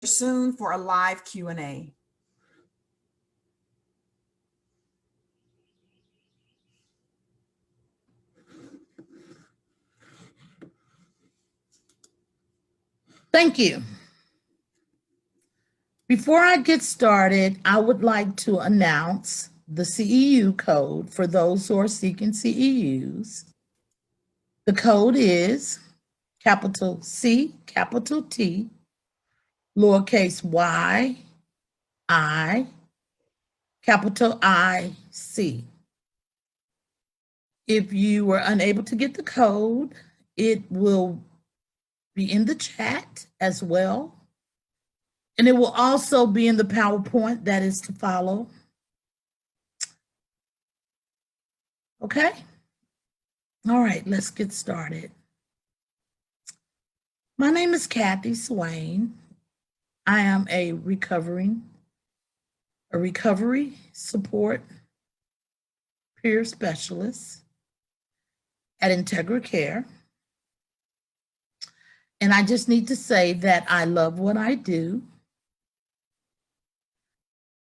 soon for a live Q&A. Thank you. Before I get started, I would like to announce the CEU code for those who are seeking CEUs. The code is capital C, capital T, lowercase y, I, capital I, C. If you were unable to get the code, it will be in the chat as well. And it will also be in the PowerPoint that is to follow. Okay? All right, let's get started. My name is Kathy Swain. I am a recovery support peer specialist at Integra Care. And I just need to say that I love what I do.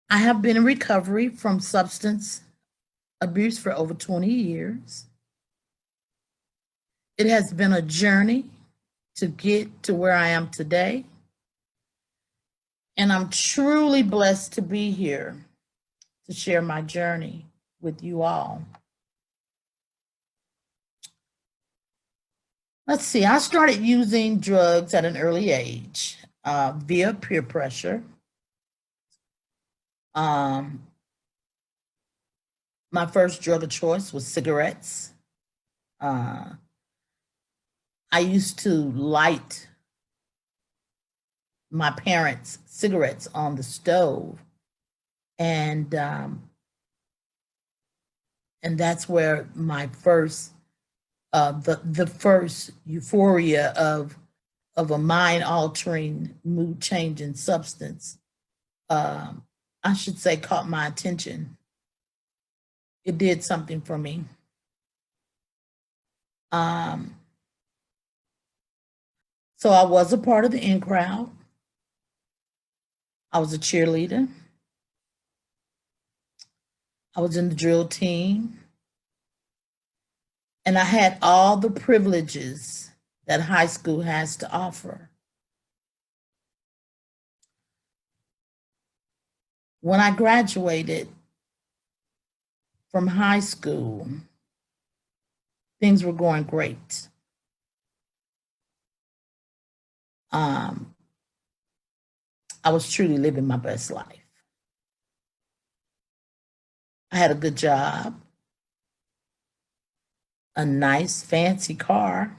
I have been in recovery from substance abuse for over 20 years. It has been a journey to get to where I am today. And I'm truly blessed to be here to share my journey with you all. Let's see, I started using drugs at an early age via peer pressure. My first drug of choice was cigarettes. I used to light my parents' cigarettes on the stove, and that's where my first the first euphoria of a mind-altering, mood-changing substance, I should say, caught my attention. It did something for me. So I was a part of the in crowd. I was a cheerleader. I was in the drill team. And I had all the privileges that high school has to offer. When I graduated from high school, things were going great. I was truly living my best life. I had a good job, a nice fancy car,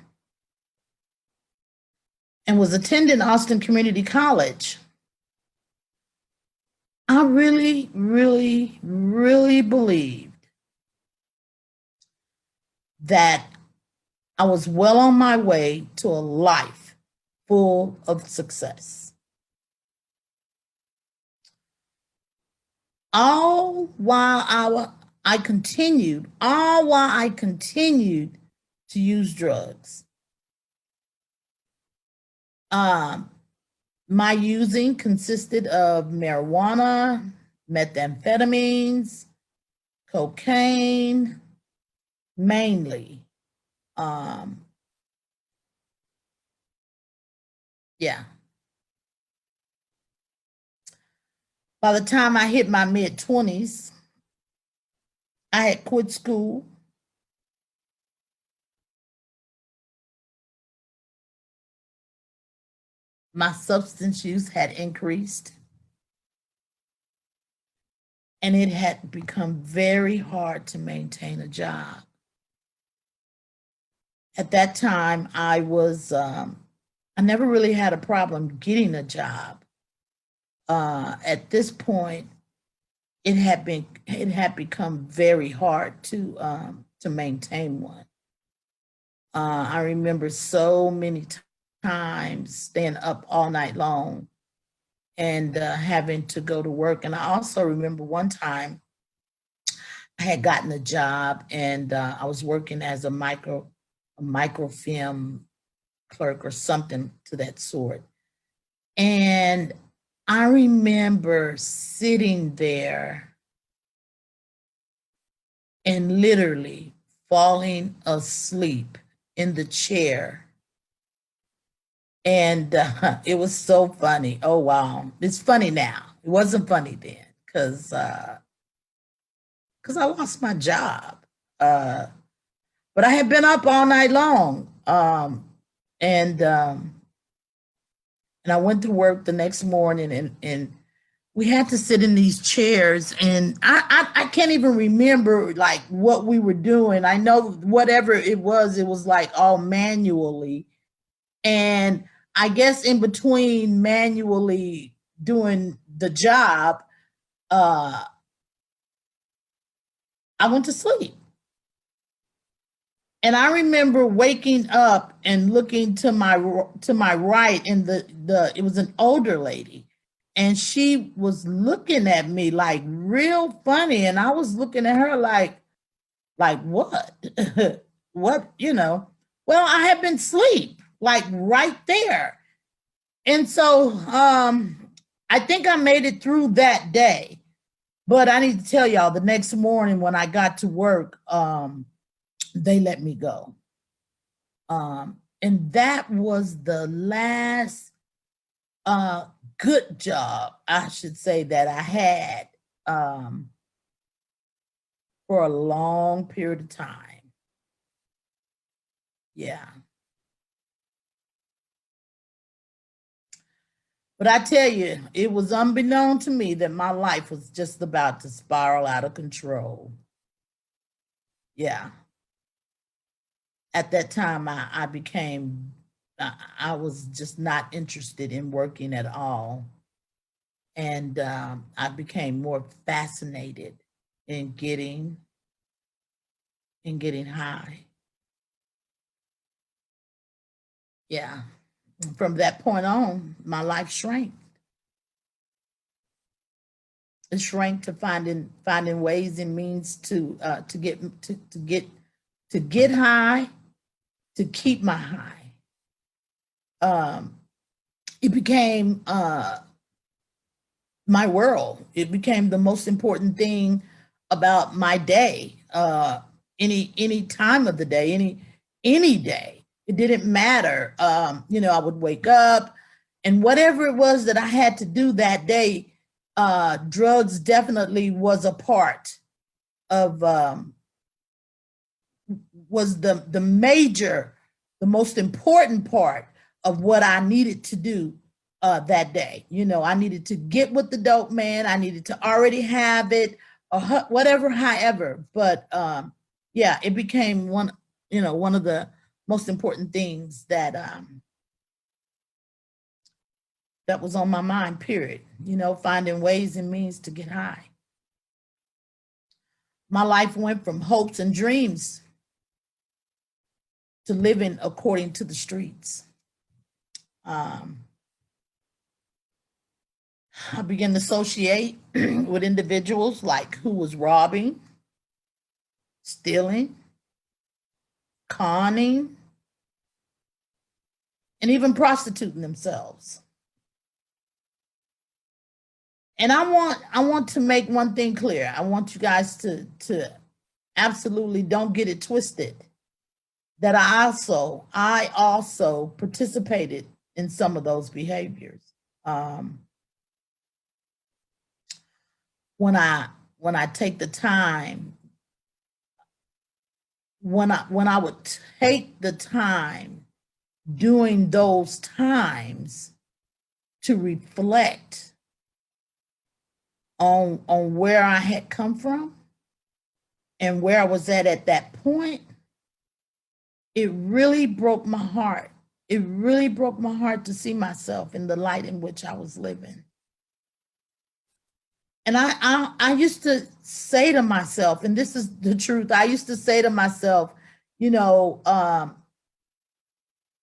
and was attending Austin Community College. I really, really, really believed that I was well on my way to a life full of success. All while I continued to use drugs. My using consisted of marijuana, methamphetamines, cocaine, mainly. Yeah. By the time I hit my mid-20s, I had quit school. My substance use had increased. And it had become very hard to maintain a job. At that time, I never really had a problem getting a job. At this point, it had become very hard to maintain one. I remember so many times staying up all night long and having to go to work. And I also remember one time I had gotten a job and I was working as a microfilm clerk or something to that sort. And I remember sitting there and literally falling asleep in the chair. And it was so funny. Oh, wow. It's funny now. It wasn't funny then because I lost my job. But I had been up all night long. And I went to work the next morning, and we had to sit in these chairs, and I can't even remember like what we were doing. I know whatever it was like all manually. And I guess in between manually doing the job, I went to sleep. And I remember waking up and looking to my right, and the it was an older lady, and she was looking at me like real funny, and I was looking at her like what? What, you know? Well, I had been asleep like right there. And so I think I made it through that day. But I need to tell y'all, the next morning when I got to work, they let me go. And that was the last good job, I should say, that I had for a long period of time. Yeah. But I tell you, it was unbeknown to me that my life was just about to spiral out of control. Yeah. At that time, I became, I was just not interested in working at all. And I became more fascinated in getting high. Yeah. From that point on, my life shrank. It shrank to finding ways and means to get high, to keep my high. It became my world. It became the most important thing about my day. Any time of the day, any day. It didn't matter. You know, I would wake up, and whatever it was that I had to do that day, drugs definitely was a part of was the major, the most important part of what I needed to do that day. You know, I needed to get with the dope man. I needed to already have it, or whatever, however. But yeah, it became one of the most important things that that was on my mind. Period. You know, finding ways and means to get high. My life went from hopes and dreams to living according to the streets. I began to associate with individuals like who was robbing, stealing, conning, and even prostituting themselves. And I want to make one thing clear. I want you guys to absolutely don't get it twisted, that I also participated in some of those behaviors. When I take the time, when I would take the time during those times to reflect on where I had come from and where I was at that point, it really broke my heart. It really broke my heart to see myself in the light in which I was living. And I used to say to myself, and this is the truth, I used to say to myself, you know,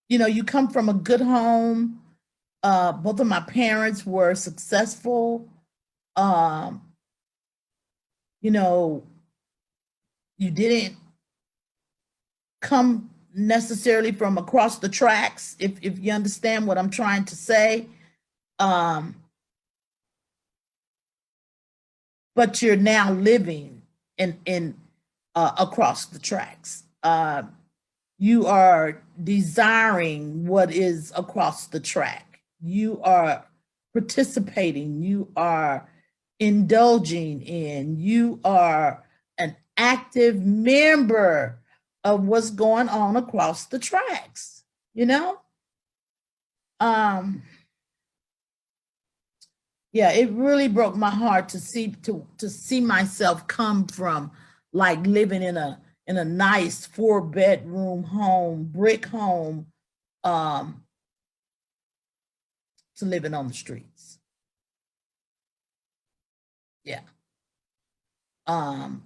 you come from a good home. Both of my parents were successful. You know, you didn't come necessarily from across the tracks, if you understand what I'm trying to say. Um, but you're now living in across the tracks. You are desiring what is across the track. You are participating. You are indulging in. You are an active member of what's going on across the tracks. You know, um, yeah, it really broke my heart to see myself come from like living in a nice 4-bedroom home, brick home, um, to living on the streets. Yeah. Um,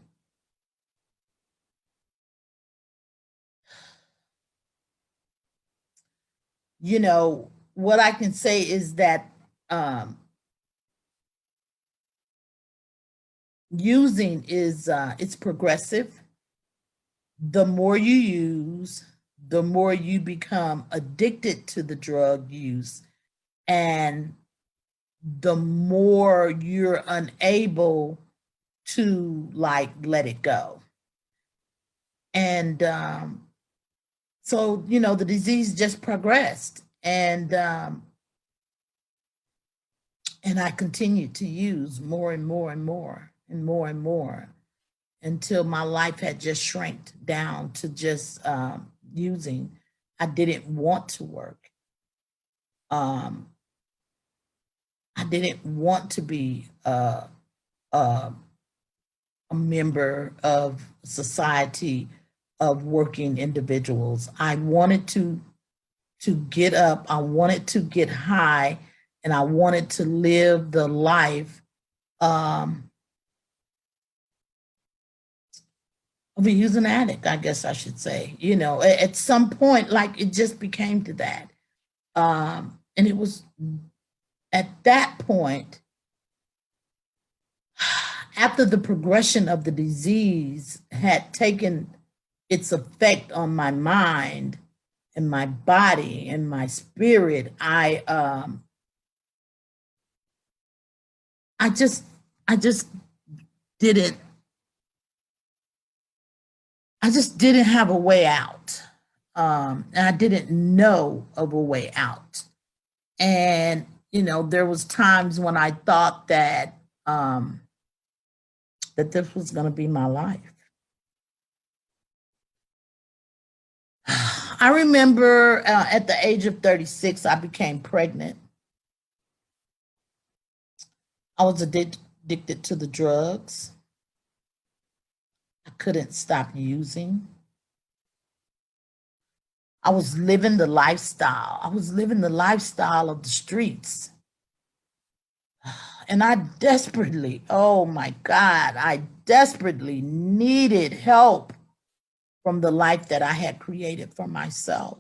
you know, what I can say is that using is it's progressive. The more you use, the more you become addicted to the drug use, and the more you're unable to like let it go. And so, you know, the disease just progressed, and I continued to use more and more and more and more and more until my life had just shrank down to just using. I didn't want to work. Um, I didn't want to be a member of society of working individuals. I wanted to get up. I wanted to get high, and I wanted to live the life of a using addict, I guess I should say. You know, at some point, like it just became to that. And it was at that point, after the progression of the disease had taken its effect on my mind and my body and my spirit, I just I just didn't I just didn't have a way out. And I didn't know of a way out. And you know, there was times when I thought that this was going to be my life. I remember at the age of 36, I became pregnant. I was addicted to the drugs. I couldn't stop using. I was living the lifestyle. I was living the lifestyle of the streets. And I desperately, oh my God, I desperately needed help from the life that I had created for myself.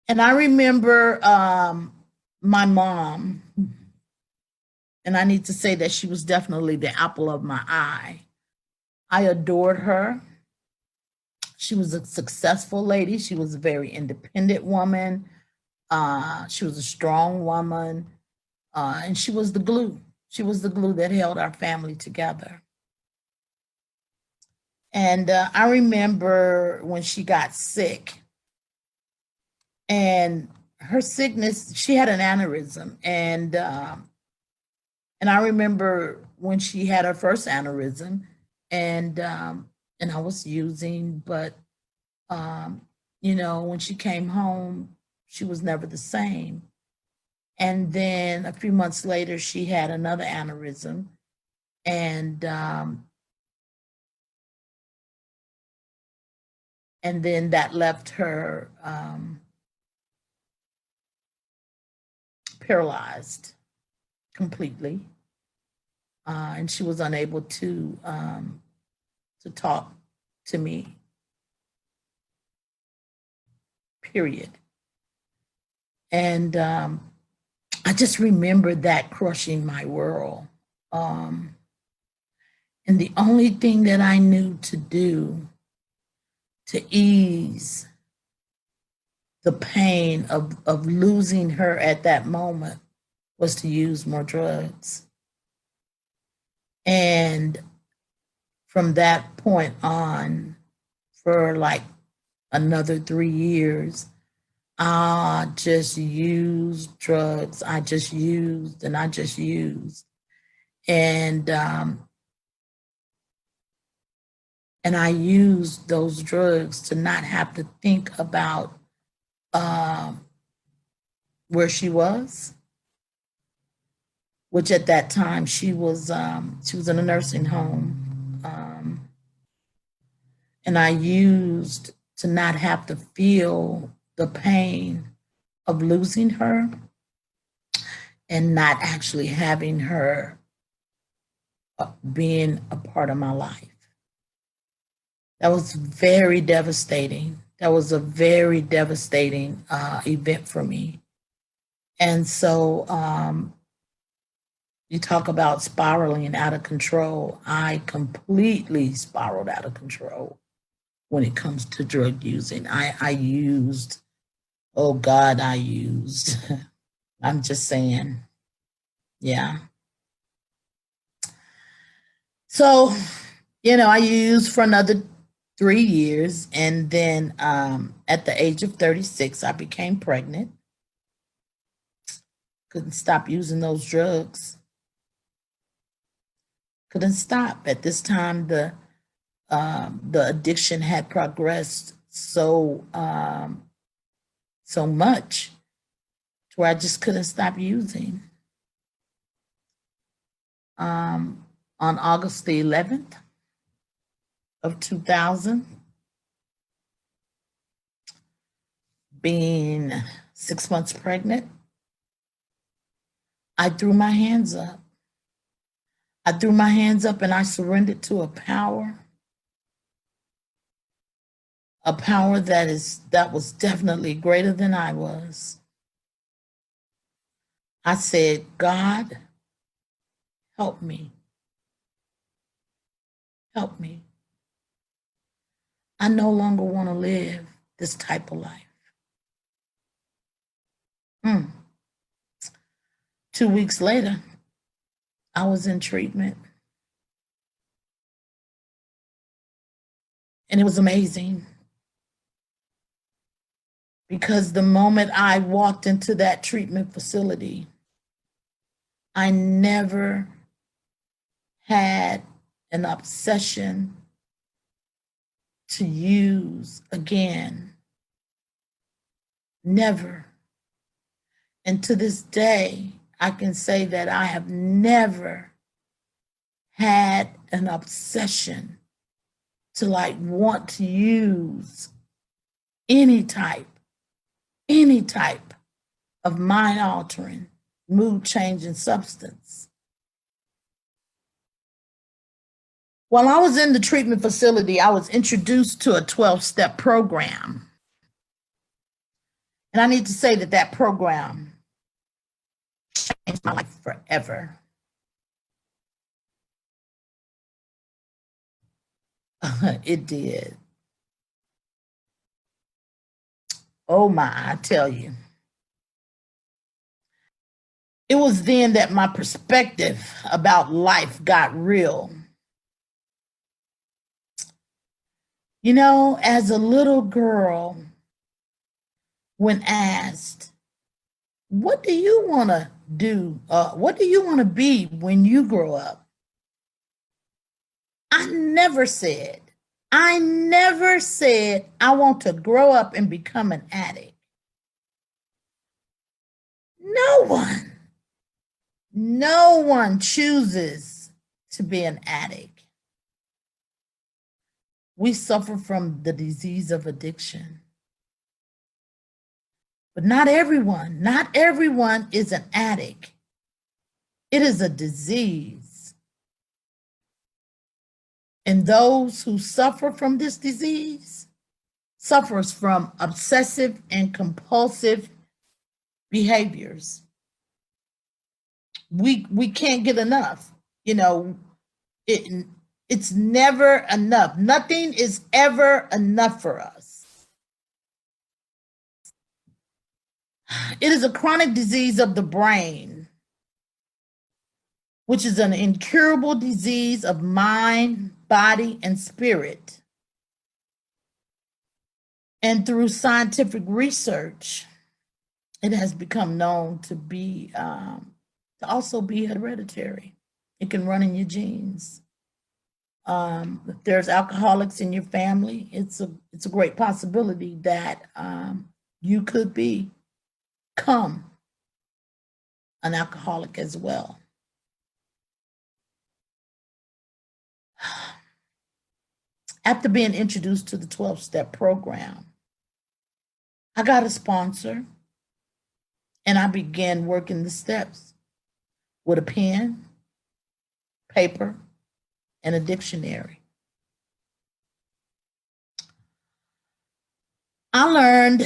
And I remember my mom, and I need to say that she was definitely the apple of my eye. I adored her. She was a successful lady. She was a very independent woman. She was a strong woman, and she was the glue. She was the glue that held our family together. And I remember when she got sick, and her sickness, she had an aneurysm, and I remember when she had her first aneurysm, and I was using, but you know, when she came home, she was never the same. And then a few months later, she had another aneurysm, and and then that left her paralyzed completely, and she was unable to talk to me. Period. And I just remember that crushing my world. Um, and the only thing that I knew to do to ease the pain of losing her at that moment was to use more drugs. And from that point on, for like another 3 years, I just used drugs. I just used and I just used. And I used those drugs to not have to think about where she was, which at that time she was in a nursing home. And I used to not have to feel the pain of losing her and not actually having her being a part of my life. That was very devastating. That was a very devastating event for me. And so you talk about spiraling out of control. I completely spiraled out of control when it comes to drug using. I used, oh God, I used. I'm just saying, yeah. So, I used for another 3 years. And then at the age of 36, I became pregnant. Couldn't stop using those drugs. Couldn't stop. At this time, the addiction had progressed so much to where I just couldn't stop using. On August the 11th of 2000, being 6 months pregnant, I threw my hands up. I threw my hands up and I surrendered to a power that was definitely greater than I was. I said, God, help me. Help me. I no longer want to live this type of life. 2 weeks later, I was in treatment. And it was amazing. Because the moment I walked into that treatment facility, I never had an obsession to use again. Never. And to this day, I can say that I have never had an obsession to want to use any type of mind altering, mood changing substance. While I was in the treatment facility, I was introduced to a 12-step program. And I need to say that program changed my life forever. It did. Oh my, I tell you. It was then that my perspective about life got real. As a little girl, when asked, what do you want to do? What do you want to be when you grow up? I never said I want to grow up and become an addict. No one chooses to be an addict. We suffer from the disease of addiction. But not everyone is an addict. It is a disease. And those who suffer from this disease suffers from obsessive and compulsive behaviors. We can't get enough. It's never enough. Nothing is ever enough for us. It is a chronic disease of the brain, which is an incurable disease of mind, body, and spirit. And through scientific research, it has become known to be to also be hereditary. It can run in your genes. If there's alcoholics in your family, it's a great possibility that you could become an alcoholic as well. After being introduced to the 12-step program, I got a sponsor and I began working the steps with a pen, paper, and a dictionary. I learned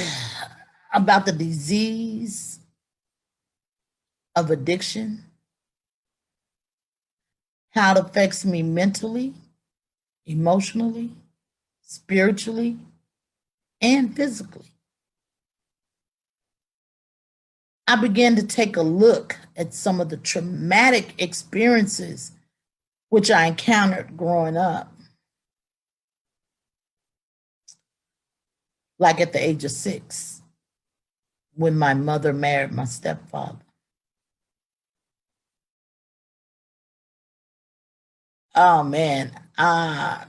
about the disease of addiction, how it affects me mentally, emotionally, spiritually, and physically. I began to take a look at some of the traumatic experiences which I encountered growing up. Like at the age of 6, when my mother married my stepfather. Oh man, I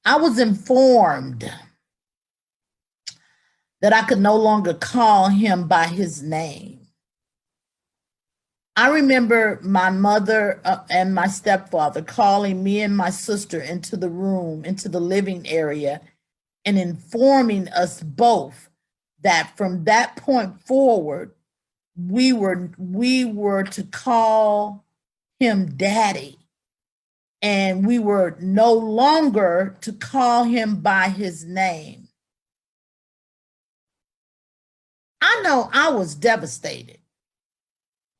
was informed that I could no longer call him by his name. I remember my mother and my stepfather calling me and my sister into the room, into the living area, and informing us both that from that point forward, we were to call him daddy, and we were no longer to call him by his name. I know I was devastated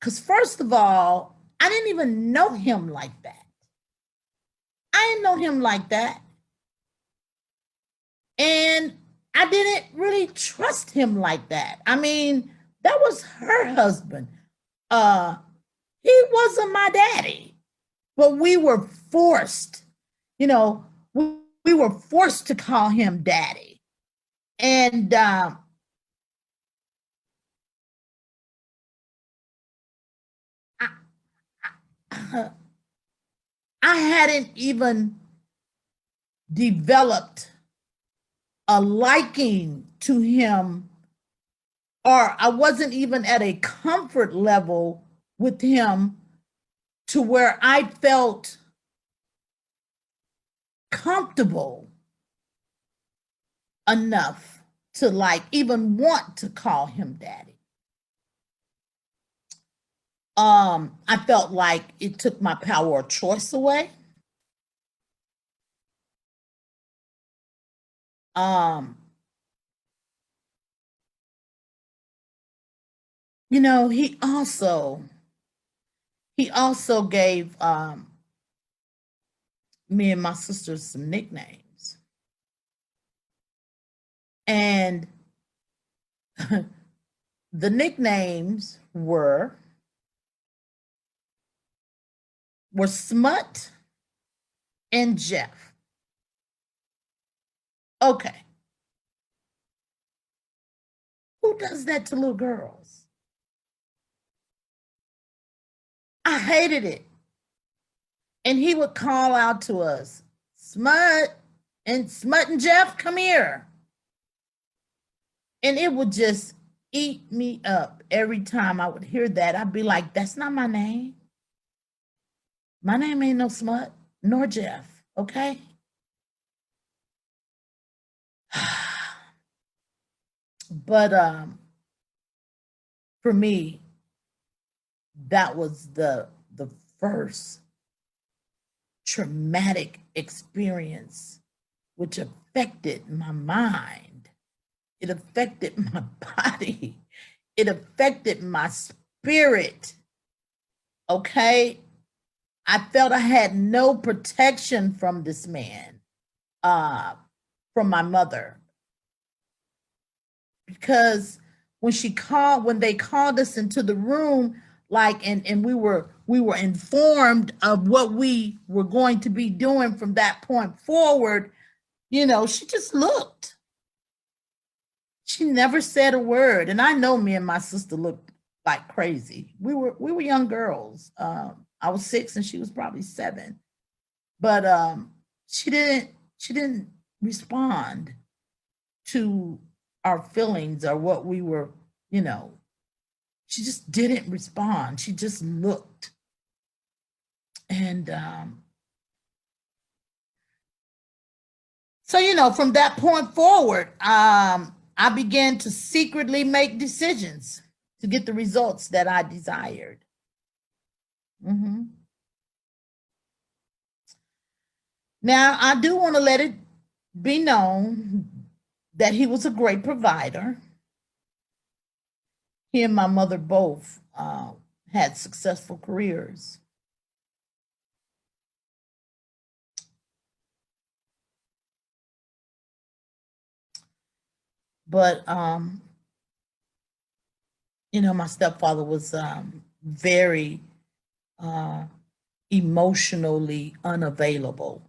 because, first of all, I didn't even know him like that. I didn't know him like that. And I didn't really trust him like that. I mean, that was her husband. He wasn't my daddy, but we were forced, you know, we were forced to call him daddy. And I, I hadn't even developed a liking to him, or I wasn't even at a comfort level with him to where I felt comfortable enough to like even want to call him daddy. I felt like it took my power of choice away. Um, you know, he also gave me and my sisters some nicknames. And the nicknames were Smut and Jeff. Okay. Who does that to little girls? I hated it. And he would call out to us, Smut and Jeff, come here. And it would just eat me up every time I would hear that. I'd be like, that's not my name. My name ain't no Smut nor Jeff, okay? But for me, that was the first traumatic experience which affected my mind. It affected my body. It affected my spirit. Okay? I felt I had no protection from this man, from my mother. because when they called us into the room, like, and we were informed of what we were going to be doing from that point forward, she just looked. She never said a word. And I know me and my sister looked like crazy. We were young girls. I was 6 and she was probably 7. But she didn't respond to our feelings or what we were, she just didn't respond. She just looked. And so, from that point forward, I began to secretly make decisions to get the results that I desired. Now, I do want to let it be known that he was a great provider. He and my mother both had successful careers. But, my stepfather was very emotionally unavailable.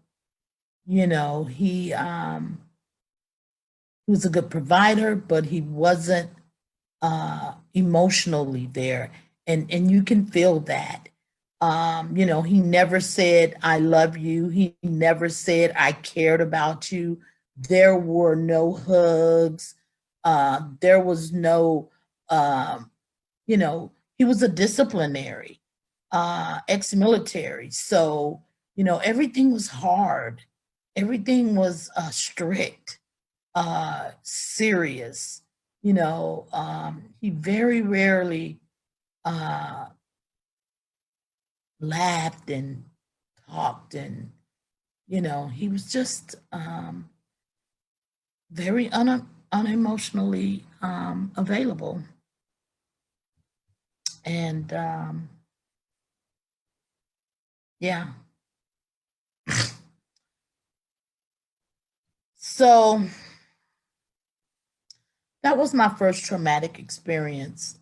He was a good provider, but he wasn't emotionally there. And you can feel that. He never said, I love you. He never said, I cared about you. There were no hugs. There was no, he was a disciplinary, ex-military. So, everything was hard. Everything was strict, serious. He very rarely laughed and talked, and he was just very unemotionally available. And yeah. So that was my first traumatic experience.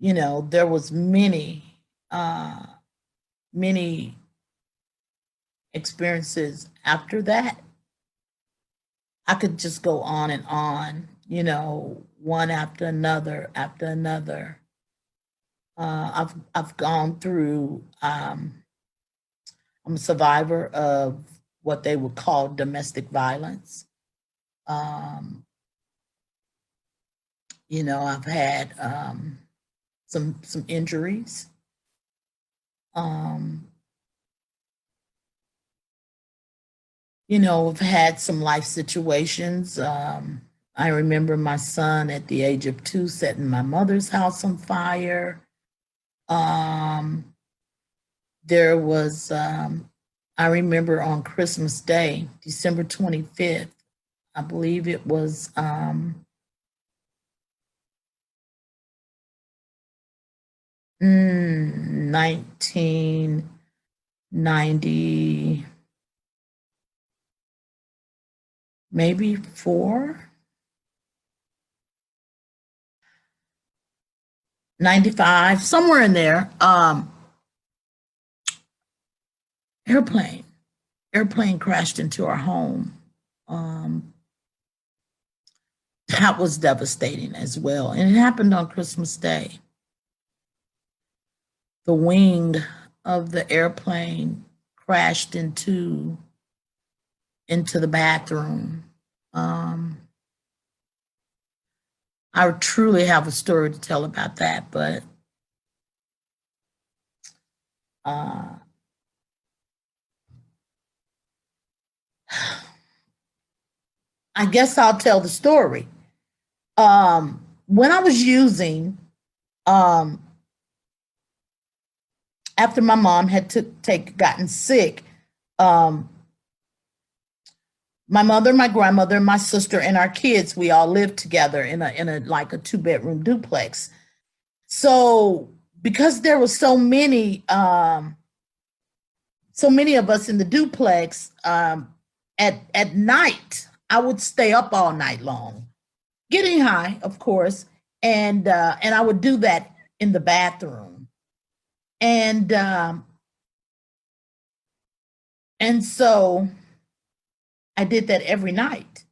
There was many experiences after that. I could just go on and on, one after another after another. I've gone through. I'm a survivor of what they would call domestic violence. I've had some injuries. I've had some life situations. I remember my son at the age of 2 setting my mother's house on fire. There was, I remember on Christmas Day, December 25th, I believe it was 1990, maybe 4, 95, somewhere in there. Airplane crashed into our home. That was devastating as well. And it happened on Christmas Day. The wing of the airplane crashed into the bathroom. I truly have a story to tell about that, but I guess I'll tell the story. When I was using, after my mom had gotten sick, my mother, my grandmother, my sister, and our kids, we all lived together in a like a 2-bedroom duplex. So because there were so many of us in the duplex, At night, I would stay up all night long, getting high, of course, and I would do that in the bathroom, and and so I did that every night,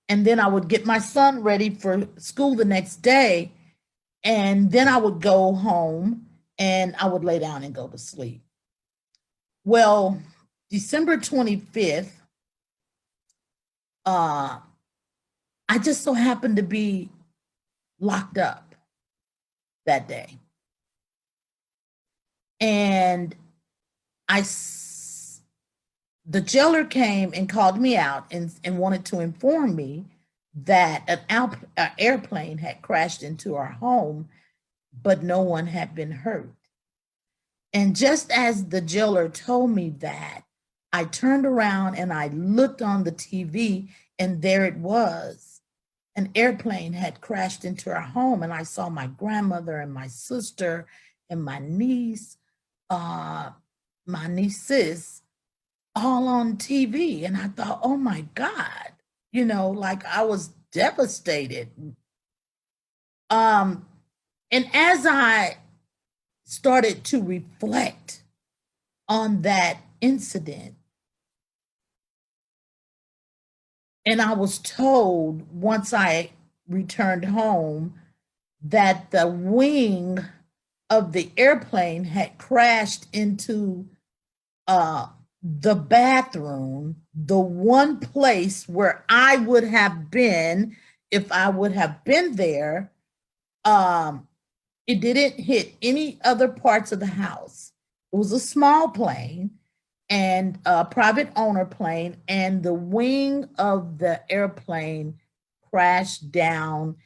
and then I would get my son ready for school the next day, and then I would go home and I would lay down and go to sleep. Well, December 25th, uh, I just so happened to be locked up that day. And the jailer came and called me out and wanted to inform me that an airplane had crashed into our home, but no one had been hurt. And just as the jailer told me that, I turned around and I looked on the TV, and there it was. An airplane had crashed into our home, and I saw my grandmother and my sister and my niece, my nieces, all on TV. And I thought, oh my God, like I was devastated. And as I started to reflect on that incident, and I was told once I returned home that the wing of the airplane had crashed into the bathroom, the one place where I would have been if I would have been there. It didn't hit any other parts of the house. It was a small plane and a private owner plane, and the wing of the airplane crashed down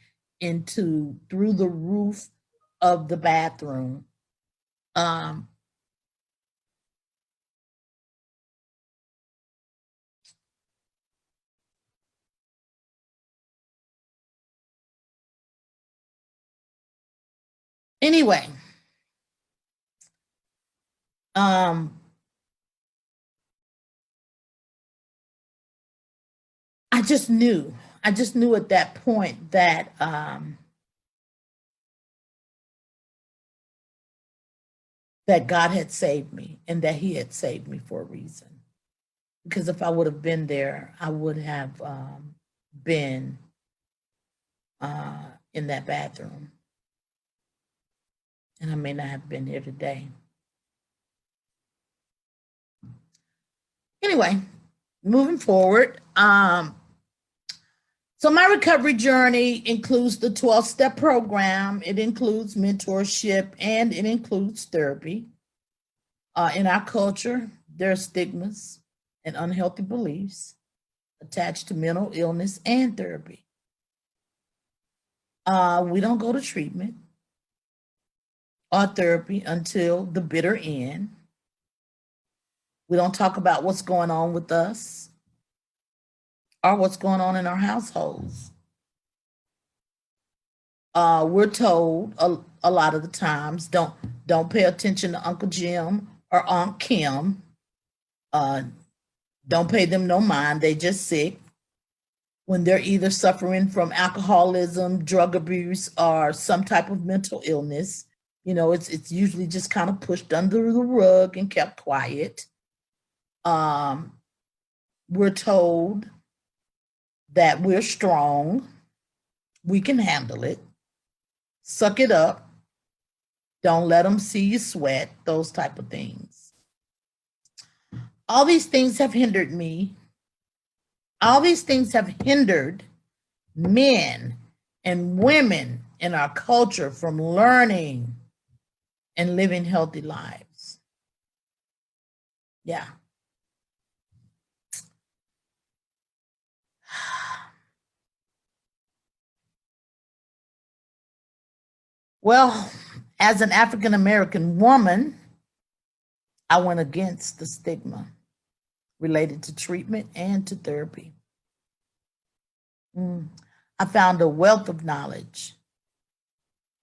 through the roof of the bathroom. Anyway, I just knew. I just knew at that point that that God had saved me and that He had saved me for a reason. Because if I would have been there, I would have been in that bathroom, and I may not have been here today. Anyway, moving forward. So my recovery journey includes the 12-step program. It includes mentorship, and it includes therapy. In our culture, there are stigmas and unhealthy beliefs attached to mental illness and therapy. We don't go to treatment or therapy until the bitter end. We don't talk about what's going on with us or what's going on in our households. We're told a lot of the times, don't pay attention to Uncle Jim or Aunt Kim. Don't pay them no mind. They just sick. When they're either suffering from alcoholism, drug abuse, or some type of mental illness, it's usually just kind of pushed under the rug and kept quiet. We're told that we're strong, we can handle it, suck it up, don't let them see you sweat, those type of things. All these things have hindered me. All these things have hindered men and women in our culture from learning and living healthy lives. Yeah. Well, as an African American woman, I went against the stigma related to treatment and to therapy. I found a wealth of knowledge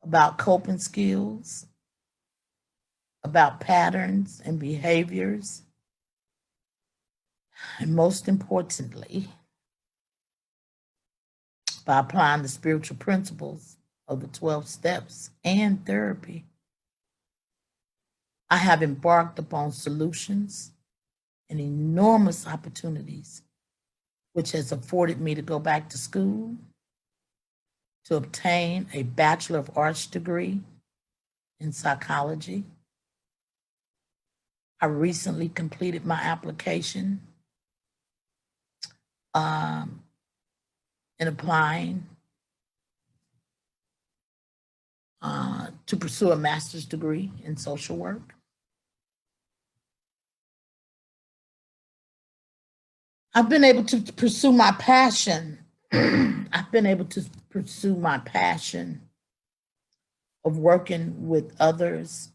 about coping skills, about patterns and behaviors, And most importantly, by applying the spiritual principles of the 12 steps and therapy, I have embarked upon solutions and enormous opportunities, which has afforded me to go back to school to obtain a Bachelor of Arts degree in psychology. I recently completed my application in applying to pursue a master's degree in social work. I've been able to pursue my passion. I've been able to pursue my passion of working with others.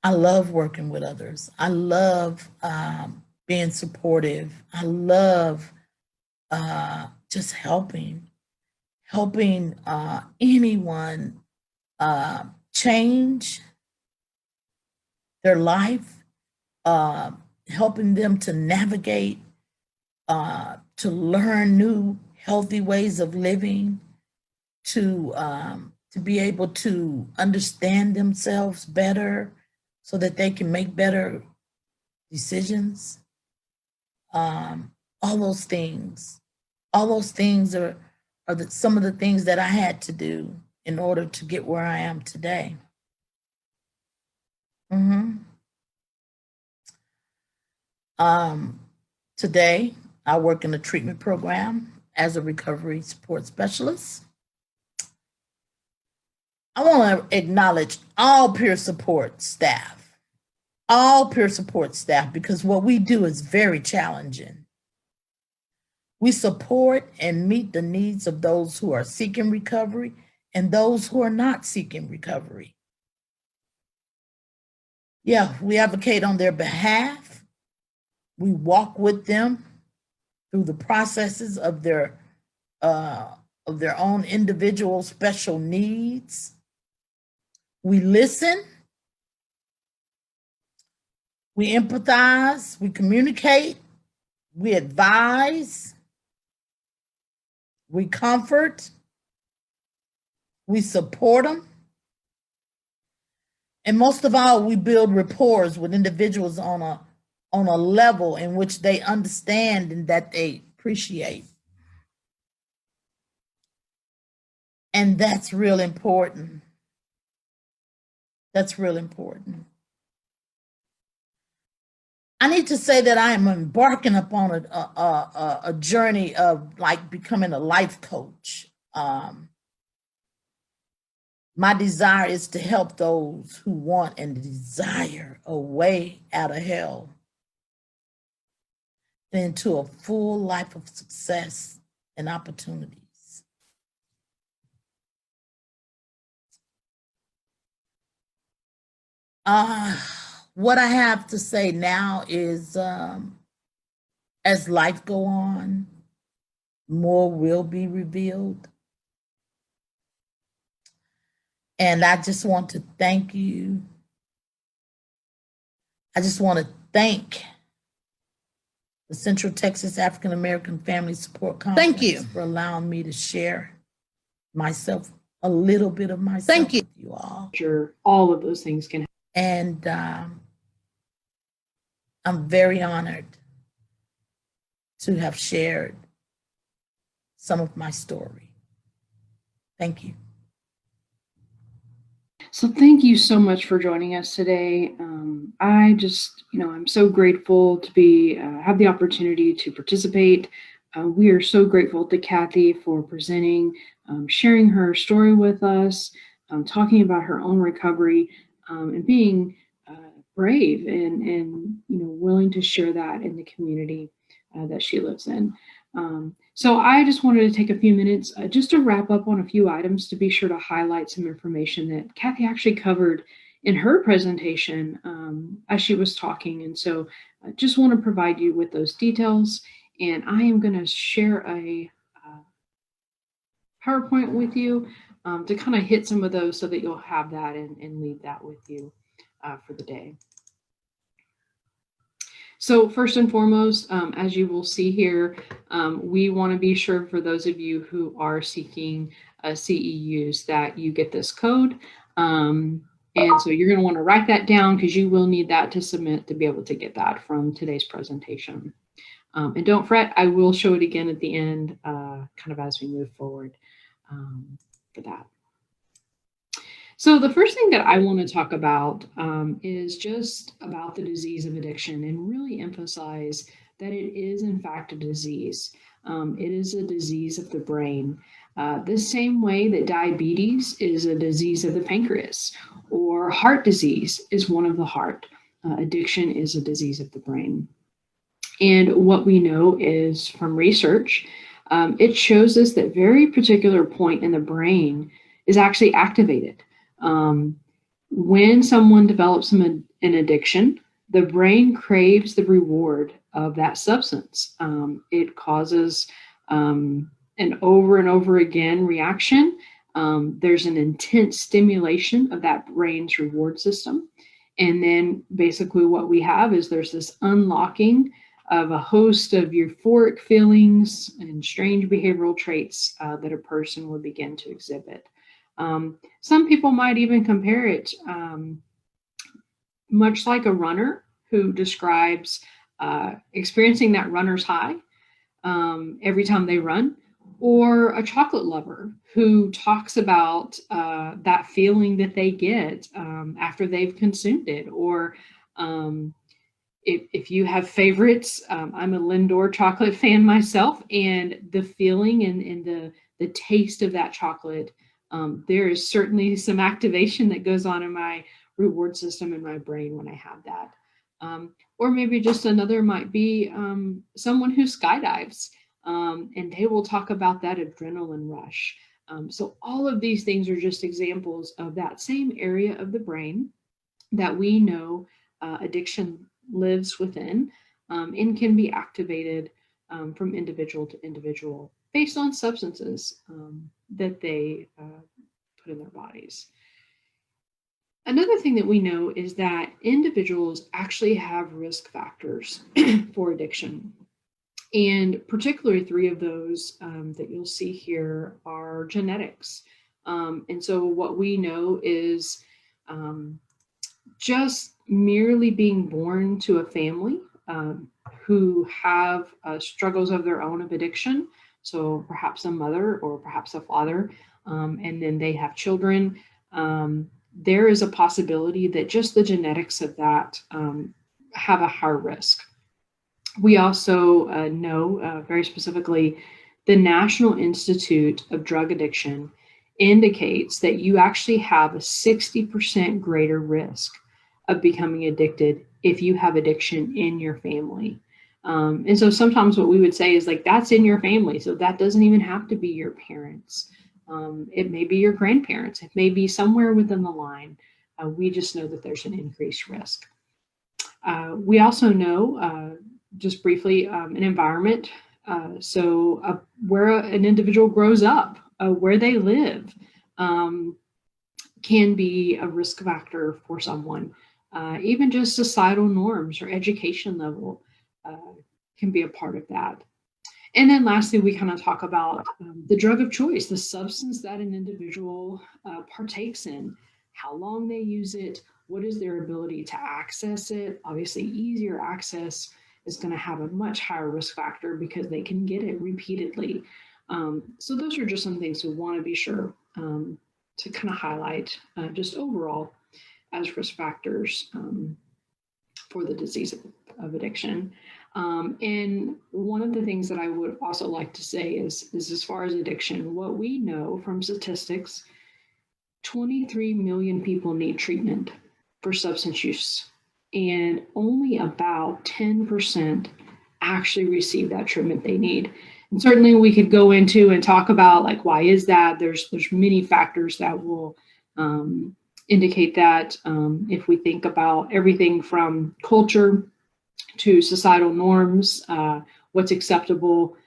I love working with others. I love being supportive. I love just helping anyone change their life, helping them to navigate, to learn new healthy ways of living, to be able to understand themselves better so that they can make better decisions. All those things are some of the things that I had to do in order to get where I am today. Today, I work in a treatment program as a recovery support specialist. I want to acknowledge all peer support staff, because what we do is very challenging. We support and meet the needs of those who are seeking recovery and those who are not seeking recovery. Yeah, we advocate on their behalf. We walk with them through the processes of their own individual special needs. We listen, we empathize, we communicate, we advise, we comfort, we support them. And most of all, we build rapport with individuals on a level in which they understand and that they appreciate. And that's real important. That's real important. I need to say that I am embarking upon a journey of like becoming a life coach. My desire is to help those who want and desire a way out of hell into a full life of success and opportunities. What I have to say now is, as life go on, more will be revealed. And I just want to thank you. I just want to thank the Central Texas African American Family Support Conference. Thank you for allowing me to share myself, a little bit of myself. Thank you, with you all. Sure, all of those things can. And I'm very honored to have shared some of my story. Thank you. So thank you so much for joining us today. I just, I'm so grateful to be have the opportunity to participate. We are so grateful to Kathy for presenting, sharing her story with us, talking about her own recovery, and being brave and willing to share that in the community that she lives in. So I just wanted to take a few minutes just to wrap up on a few items to be sure to highlight some information that Kathy actually covered in her presentation as she was talking. And so I just want to provide you with those details. And I am going to share a PowerPoint with you to kind of hit some of those so that you'll have that and leave that with you for the day. So first and foremost, as you will see here, we want to be sure for those of you who are seeking CEUs that you get this code. And so you're going to want to write that down because you will need that to submit to be able to get that from today's presentation. And don't fret, I will show it again at the end, kind of as we move forward for that. So the first thing that I want to talk about is just about the disease of addiction and really emphasize that it is in fact a disease. It is a disease of the brain. The same way that diabetes is a disease of the pancreas or heart disease is one of the heart. Addiction is a disease of the brain. And what we know is from research, it shows us that very particular point in the brain is actually activated. When someone develops an addiction, the brain craves the reward of that substance. It causes an over and over again reaction. There's an intense stimulation of that brain's reward system. And then basically what we have is there's this unlocking of a host of euphoric feelings and strange behavioral traits that a person would begin to exhibit. Some people might even compare it much like a runner who describes experiencing that runner's high every time they run, or a chocolate lover who talks about that feeling that they get after they've consumed it, or if you have favorites, I'm a Lindor chocolate fan myself, and the feeling and the taste of that chocolate, there is certainly some activation that goes on in my reward system in my brain when I have that. Or maybe just another might be someone who skydives, and they will talk about that adrenaline rush. So all of these things are just examples of that same area of the brain that we know addiction lives within and can be activated from individual to individual based on substances that they put in their bodies. Another thing that we know is that individuals actually have risk factors for addiction. And particularly 3 of those that you'll see here are genetics. And so what we know is just merely being born to a family who have struggles of their own of addiction. So perhaps a mother or perhaps a father, and then they have children. There is a possibility that just the genetics of that have a higher risk. We also know very specifically the National Institute of Drug Addiction indicates that you actually have a 60% greater risk of becoming addicted if you have addiction in your family. And so sometimes what we would say is like, that's in your family. So that doesn't even have to be your parents. It may be your grandparents. It may be somewhere within the line. We just know that there's an increased risk. We also know, just briefly, an environment. So where an individual grows up, where they live, can be a risk factor for someone. Even just societal norms or education level can be a part of that. And then lastly, we kind of talk about the drug of choice, the substance that an individual partakes in, how long they use it, what is their ability to access it. Obviously, easier access is going to have a much higher risk factor because they can get it repeatedly. So those are just some things we want to be sure to kind of highlight just overall as risk factors for the disease of addiction. And one of the things that I would also like to say is as far as addiction, what we know from statistics, 23 million people need treatment for substance use, and only about 10% actually receive that treatment they need. And certainly we could go into and talk about like, why is that? There's many factors that will indicate that. If we think about everything from culture to societal norms, what's acceptable,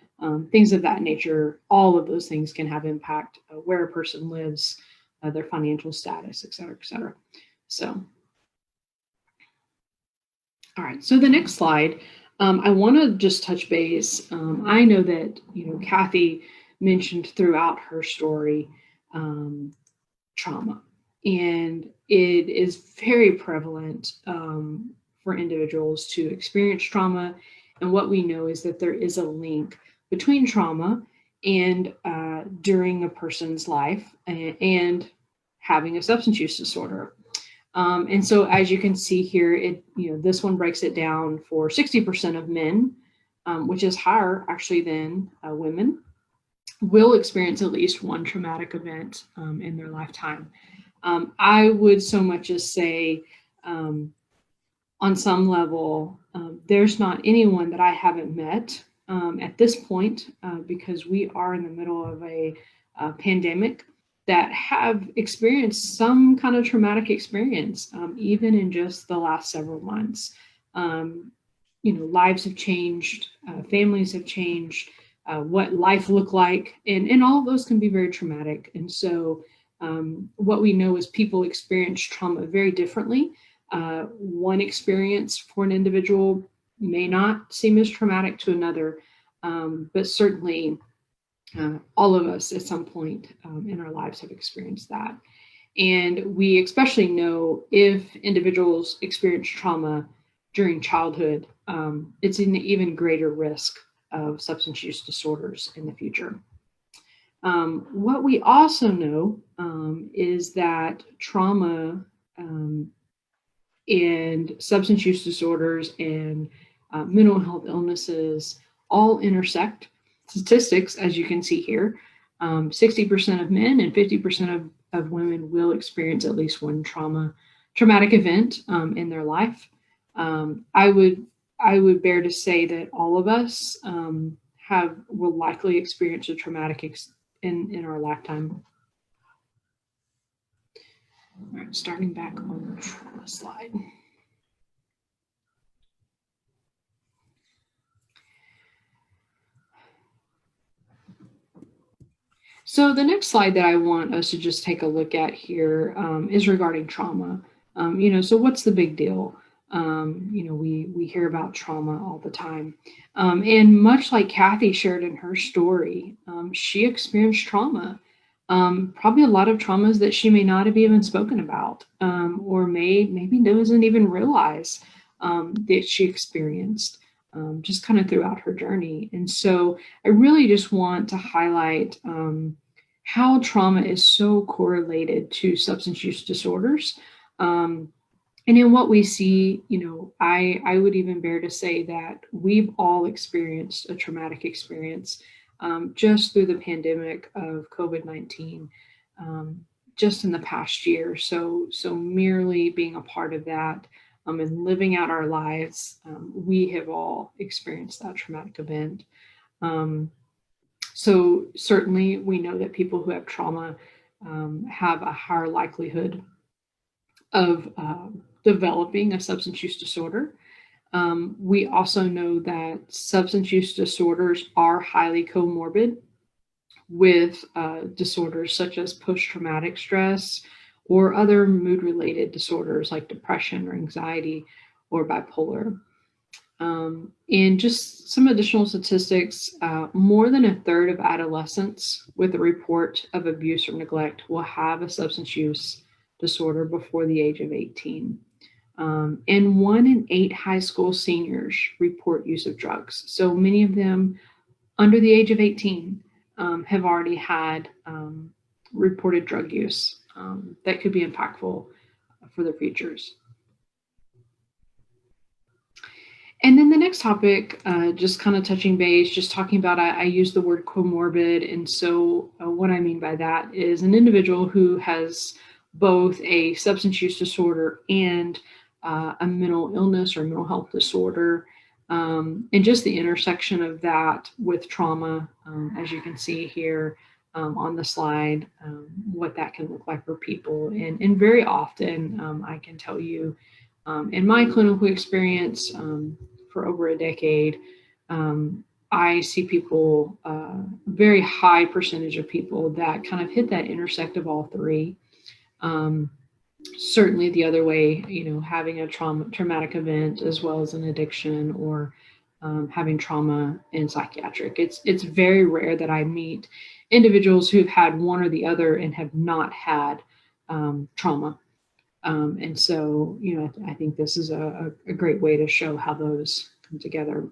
things of that nature, all of those things can have impact where a person lives, their financial status, et cetera, et cetera. So All right, so the next slide, I want to just touch base. I know that, Kathy mentioned throughout her story trauma, and it is very prevalent for individuals to experience trauma. And what we know is that there is a link between trauma and during a person's life and having a substance use disorder. And so, as you can see here, this one breaks it down for 60% of men, which is higher actually than women, will experience at least one traumatic event in their lifetime. I would so much as say, on some level, there's not anyone that I haven't met at this point, because we are in the middle of a pandemic, that have experienced some kind of traumatic experience, even in just the last several months. Lives have changed, families have changed, what life looked like, and all of those can be very traumatic. And so what we know is people experience trauma very differently. One experience for an individual may not seem as traumatic to another, but certainly all of us at some point in our lives have experienced that. And we especially know if individuals experience trauma during childhood, it's an even greater risk of substance use disorders in the future. What we also know is that trauma and substance use disorders and mental health illnesses all intersect. Statistics, as you can see here, 60% of men and 50% of women will experience at least one traumatic event in their life. I would bear to say that all of us will likely experience a traumatic in our lifetime. All right, starting back on the trauma slide. So the next slide that I want us to just take a look at here is regarding trauma. So what's the big deal? We hear about trauma all the time. And much like Kathy shared in her story, she experienced trauma. Probably a lot of traumas that she may not have even spoken about, or maybe doesn't even realize that she experienced, just kind of throughout her journey. And so I really just want to highlight how trauma is so correlated to substance use disorders. And in what we see, I would even bear to say that we've all experienced a traumatic experience just through the pandemic of COVID-19, just in the past year. So merely being a part of that and living out our lives, we have all experienced that traumatic event. So certainly we know that people who have trauma have a higher likelihood of developing a substance use disorder. We also know that substance use disorders are highly comorbid with disorders such as post-traumatic stress or other mood-related disorders like depression or anxiety or bipolar. And just some additional statistics, more than a third of adolescents with a report of abuse or neglect will have a substance use disorder before the age of 18. And 1 in 8 high school seniors report use of drugs. So many of them under the age of 18 have already had reported drug use that could be impactful for their futures. And then the next topic, just kind of touching base, just talking about, I use the word comorbid. And so what I mean by that is an individual who has both a substance use disorder and a mental illness or mental health disorder, and just the intersection of that with trauma, as you can see here on the slide, what that can look like for people. And very often, I can tell you, in my clinical experience for over a decade, I see people, very high percentage of people that kind of hit that intersect of all three. certainly the other way, having a traumatic event as well as an addiction, or having trauma in psychiatric. It's very rare that I meet individuals who've had one or the other and have not had trauma. And so, I think this is a great way to show how those come together.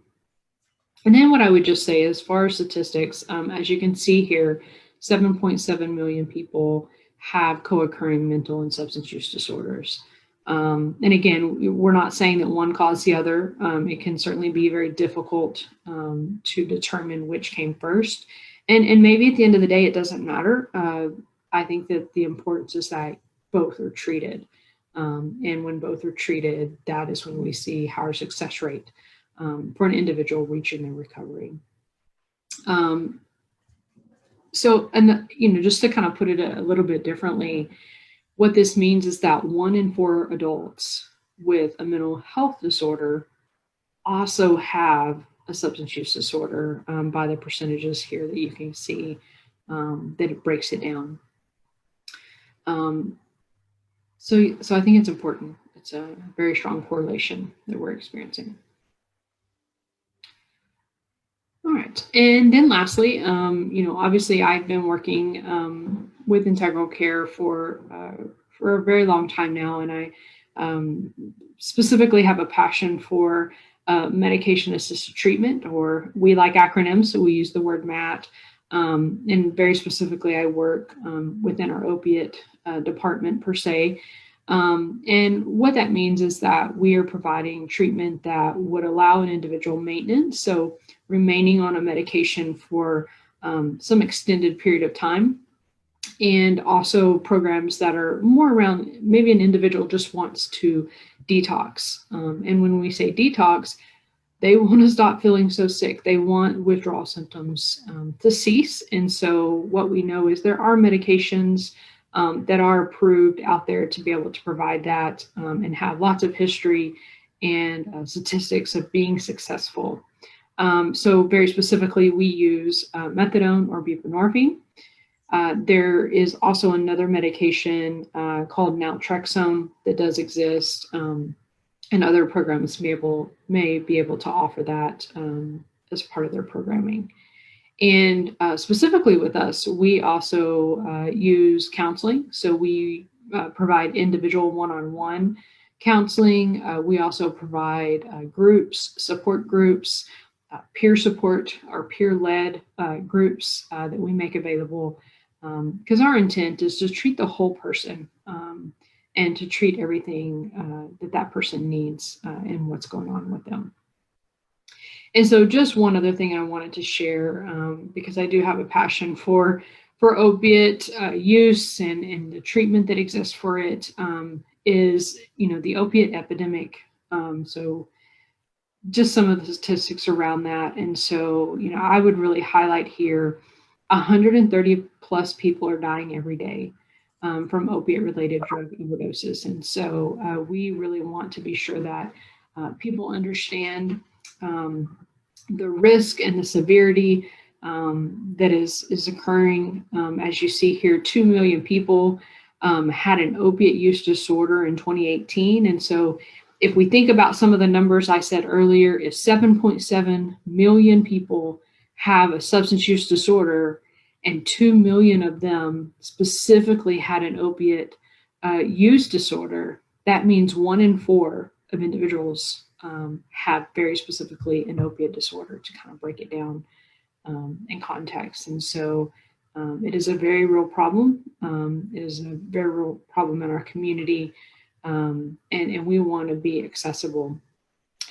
And then what I would just say, as far as statistics, as you can see here, 7.7 million people have co-occurring mental and substance use disorders. And again, we're not saying that one caused the other. It can certainly be very difficult to determine which came first. And maybe at the end of the day, it doesn't matter. I think that the importance is that both are treated. And when both are treated, that is when we see higher success rate for an individual reaching their recovery. So, and just to kind of put it a little bit differently, what this means is that 1 in 4 adults with a mental health disorder also have a substance use disorder, by the percentages here that you can see, that it breaks it down. So I think it's important. It's a very strong correlation that we're experiencing. All right. And then lastly, obviously I've been working with Integral Care for a very long time now, and I specifically have a passion for medication-assisted treatment, or we like acronyms, so we use the word MAT. And very specifically, I work within our opiate department per se. And what that means is that we are providing treatment that would allow an individual maintenance, so remaining on a medication for some extended period of time, and also programs that are more around maybe an individual just wants to detox. And when we say detox, they want to stop feeling so sick. They want withdrawal symptoms to cease. And so what we know is there are medications that are approved out there to be able to provide that, and have lots of history and statistics of being successful. So very specifically, we use methadone or buprenorphine. There is also another medication called naltrexone that does exist, and other programs may be able to offer that as part of their programming. And specifically with us, we also use counseling. So we provide individual one-on-one counseling. We also provide groups, support groups, peer support or peer-led groups that we make available, because our intent is to treat the whole person, and to treat everything that person needs and what's going on with them. And so just one other thing I wanted to share, because I do have a passion for opiate use and the treatment that exists for it, is, the opiate epidemic. So just some of the statistics around that. And so, I would really highlight here, 130 plus people are dying every day from opiate-related drug overdoses. And so we really want to be sure that people understand the risk and the severity that is occurring. As you see here, 2 million people had an opiate use disorder in 2018. And so if we think about some of the numbers I said earlier, if 7.7 million people have a substance use disorder and 2 million of them specifically had an opiate use disorder, that means 1 in 4 of individuals have very specifically an opiate disorder, to kind of break it down in context. And so it is a very real problem. It is a very real problem in our community, and we want to be accessible.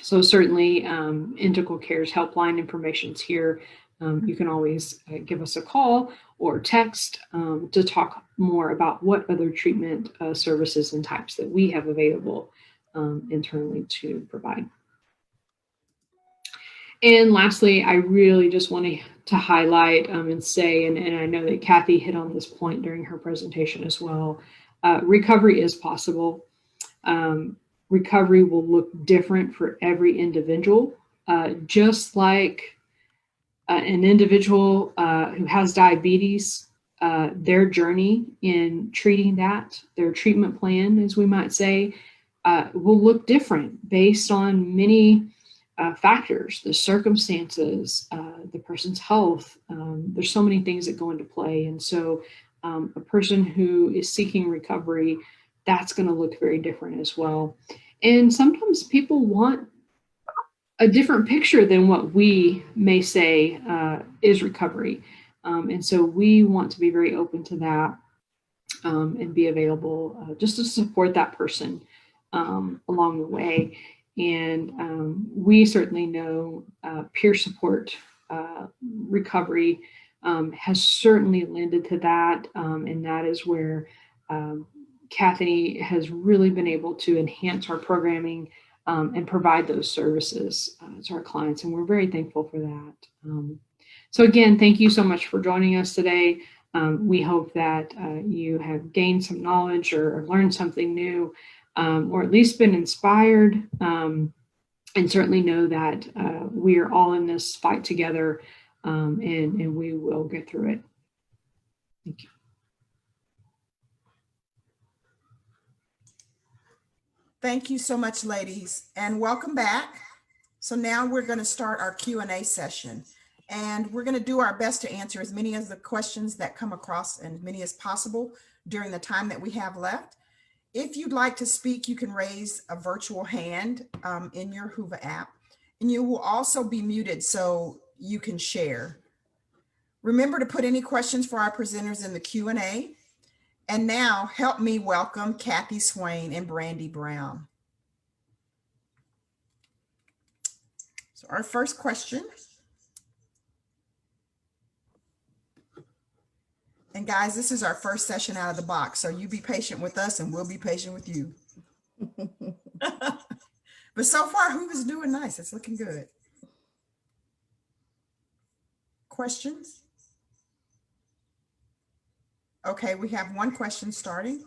So certainly Integral Care's helpline information is here. You can always give us a call or text to talk more about what other treatment services and types that we have available internally to provide. And lastly, I really just wanted to highlight and say, and I know that Kathy hit on this point during her presentation as well, recovery is possible. Recovery will look different for every individual, just like an individual who has diabetes their journey in treating that, their treatment plan, as we might say, will look different based on many factors, the circumstances, the person's health. There's so many things that go into play. And so a person who is seeking recovery, that's going to look very different as well. And sometimes people want a different picture than what we may say is recovery. And so we want to be very open to that and be available just to support that person along the way. And we certainly know peer support recovery has certainly lended to that. And that is where Kathy has really been able to enhance our programming and provide those services to our clients. And we're very thankful for that. So again, thank you so much for joining us today. We hope that you have gained some knowledge or learned something new, or at least been inspired, and certainly know that we are all in this fight together, and we will get through it. Thank you. Thank you so much, ladies, and welcome back. So now we're going to start our Q&A session, and we're going to do our best to answer as many of the questions that come across and as many as possible during the time that we have left. If you'd like to speak, you can raise a virtual hand in your Hoover app, and you will also be muted so you can share. Remember to put any questions for our presenters in the Q&A. And now help me welcome Kathy Swain and Brandee Brown. So our first question. And guys, this is our first session out of the box. So you be patient with us and we'll be patient with you. But so far, Hoover's doing nice. It's looking good. Questions? Okay, we have one question starting.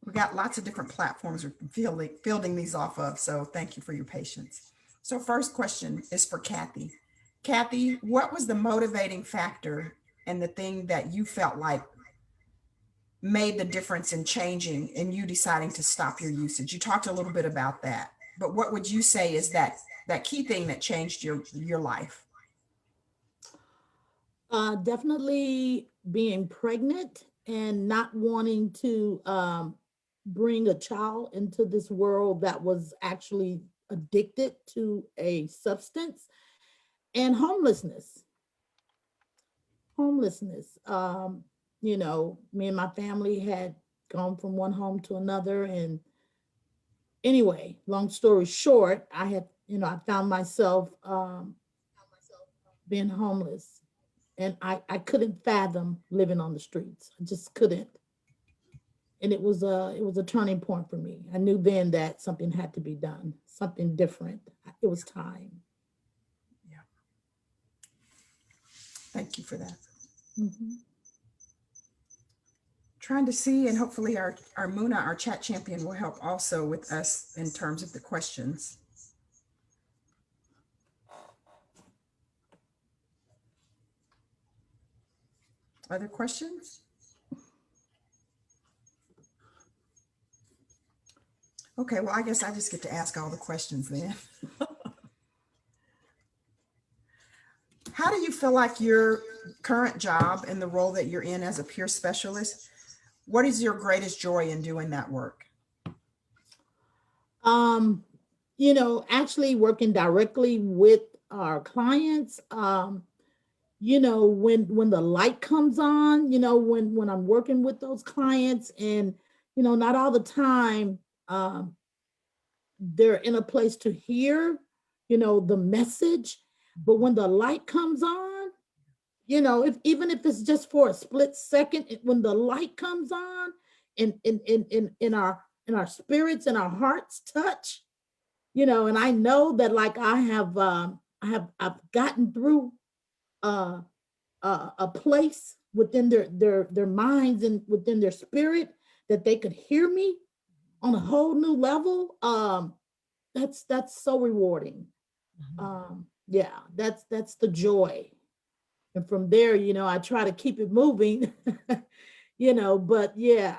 We got lots of different platforms we're fielding these off of, so thank you for your patience. So first question is for Kathy. Kathy, what was the motivating factor and the thing that you felt like made the difference in changing and you deciding to stop your usage? You talked a little bit about that, but what would you say is that key thing that changed your life? Definitely being pregnant and not wanting to bring a child into this world that was actually addicted to a substance, and homelessness. You know, me and my family had gone from one home to another. And anyway, long story short, I found myself being homeless. And I couldn't fathom living on the streets. I just couldn't. And it was a turning point for me. I knew then that something had to be done, something different. It was time. Yeah. Thank you for that. Mm-hmm. Trying to see, and hopefully our Muna, our chat champion, will help also with us in terms of the questions. Other questions? Okay, well, I guess I just get to ask all the questions then. How do you feel like your current job and the role that you're in as a peer specialist, what is your greatest joy in doing that work? You know, actually working directly with our clients, you know, when the light comes on, you know, when I'm working with those clients, and, you know, not all the time they're in a place to hear, you know, the message, but when the light comes on, you know, even if it's just for a split second, when the light comes on and in our spirits and our hearts touch, you know, and I know that like I've gotten through a place within their minds and within their spirit that they could hear me on a whole new level. That's so rewarding. Yeah, that's the joy And from there, I try to keep it moving, but yeah,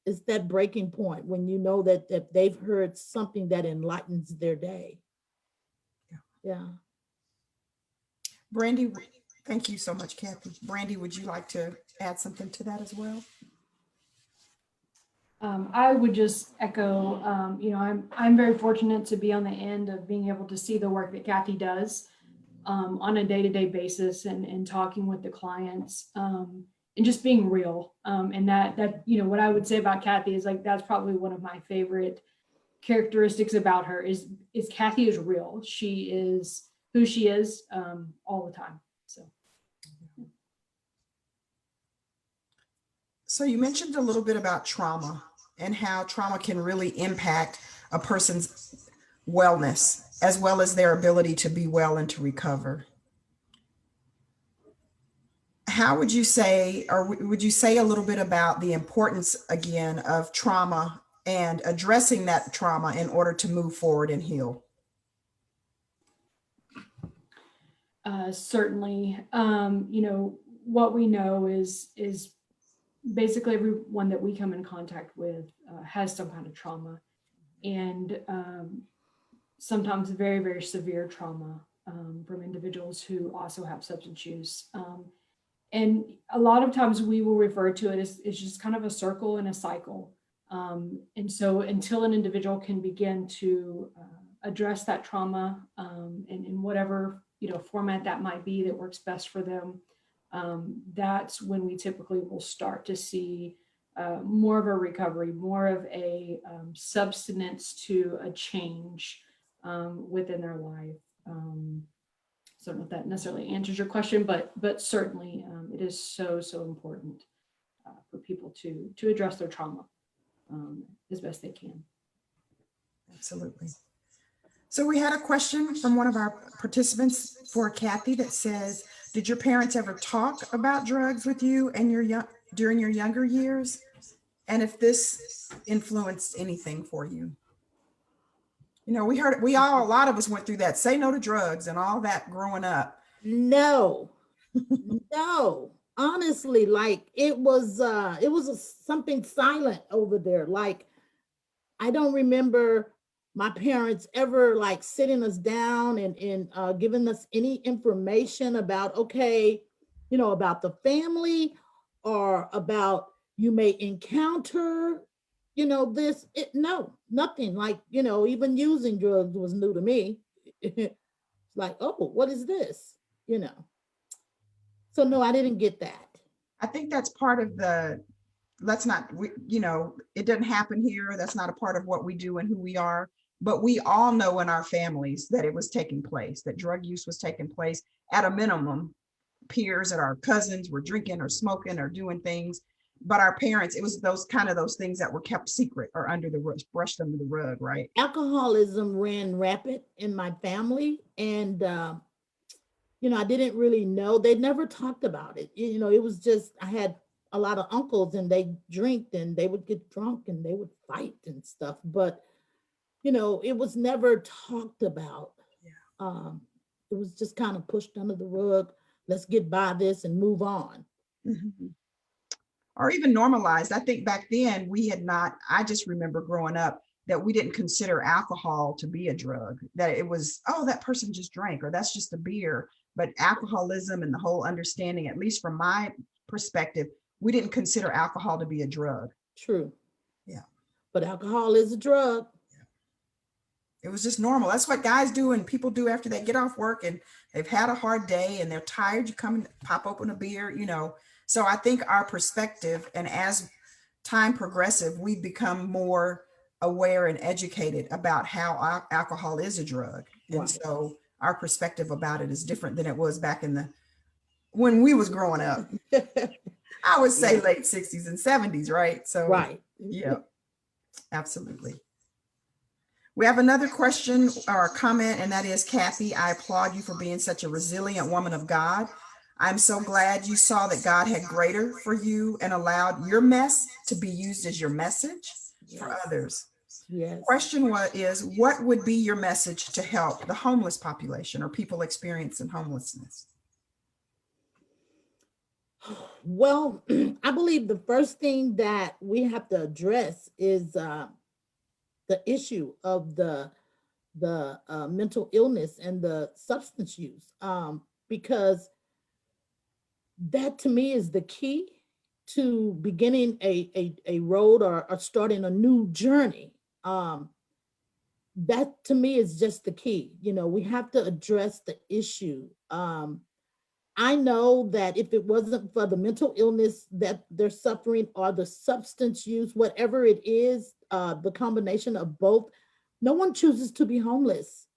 it's that breaking point when you know that they've heard something that enlightens their day. Yeah. Brandee, thank you so much, Kathy. Brandee, would you like to add something to that as well? I would just echo, I'm very fortunate to be on the end of being able to see the work that Kathy does on a day-to-day basis and talking with the clients and just being real. And that, what I would say about Kathy is like, that's probably one of my favorite characteristics about her is Kathy is real. She is who she is all the time. So you mentioned a little bit about trauma and how trauma can really impact a person's wellness as well as their ability to be well and to recover. How would you say, or would you say a little bit about the importance again of trauma and addressing that trauma in order to move forward and heal? Certainly, what we know is basically everyone that we come in contact with has some kind of trauma, and sometimes very, very severe trauma from individuals who also have substance use. And a lot of times we will refer to it as it's just kind of a circle and a cycle. And so until an individual can begin to address that trauma in whatever format that might be that works best for them, that's when we typically will start to see more of a recovery, more of a substance to a change within their life. So I don't know if that necessarily answers your question, but certainly it is so important for people to address their trauma as best they can. Absolutely. So we had a question from one of our participants for Kathy that says, did your parents ever talk about drugs with you and during your younger years? And if this influenced anything for you? A lot of us went through that, say no to drugs and all that growing up. No, no, honestly, like it was something silent over there. Like, I don't remember my parents ever like sitting us down and giving us any information about, okay, about the family or about you may encounter, no, nothing. Like, even using drugs was new to me. It's like, oh, what is this? So no, I didn't get that. I think that's part of it doesn't happen here. That's not a part of what we do and who we are. But we all know in our families that it was taking place, that drug use was taking place at a minimum. Peers and our cousins were drinking or smoking or doing things. But our parents, it was those things that were kept secret or brushed under the rug, right? Alcoholism ran rampant in my family. And I didn't really know. They never talked about it. It was just, I had a lot of uncles and they drink and they would get drunk and they would fight and stuff. But, it was never talked about. Yeah. It was just kind of pushed under the rug. Let's get by this and move on. Mm-hmm. Or even normalized. I think back then I just remember growing up that we didn't consider alcohol to be a drug, that it was, oh, that person just drank, or that's just a beer. But alcoholism and the whole understanding, at least from my perspective, we didn't consider alcohol to be a drug. True. Yeah. But alcohol is a drug. Yeah. It was just normal. That's what guys do and people do after they get off work and they've had a hard day and they're tired. You come and pop open a beer, So I think our perspective, and as time progresses, we've become more aware and educated about how alcohol is a drug. And so our perspective about it is different than it was back when we was growing up. I would say late 60s and 70s, right? So, right. Yeah, absolutely. We have another question or a comment, and that is, Kathy, I applaud you for being such a resilient woman of God. I'm so glad you saw that God had greater for you and allowed your mess to be used as your message for others. Yes. Question is, what would be your message to help the homeless population or people experiencing homelessness? Well, I believe the first thing that we have to address is the issue of the mental illness and the substance use, because that to me is the key to beginning a road, or starting a new journey. That to me is just the key. We have to address the issue. I know that if it wasn't for the mental illness that they're suffering, or the substance use, whatever it is, the combination of both, no one chooses to be homeless.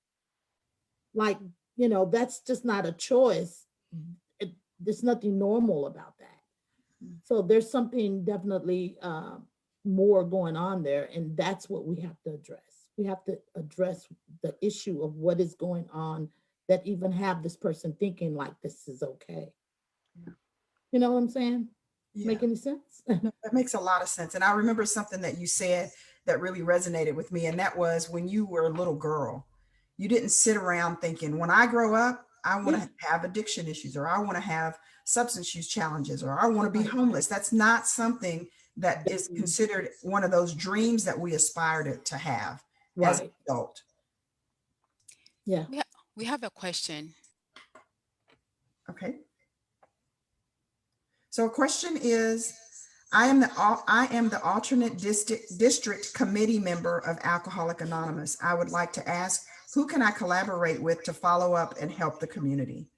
Like, that's just not a choice. It, there's nothing normal about that. So there's something definitely more going on there, and that's what we have to address. We have to address the issue of what is going on that even have this person thinking like this is okay. Yeah. You know what I'm saying? Yeah. Make any sense? No, that makes a lot of sense. And I remember something that you said that really resonated with me. And that was when you were a little girl, you didn't sit around thinking, when I grow up, I want to have addiction issues, or I want to have substance use challenges, or I want to be Right. homeless. That's not something that is Mhm. considered one of those dreams that we aspire to have as an Right. adult. Yeah. We have a question. Okay. So a question is, I am the alternate district committee member of Alcoholic Anonymous. I would like to ask, who can I collaborate with to follow up and help the community?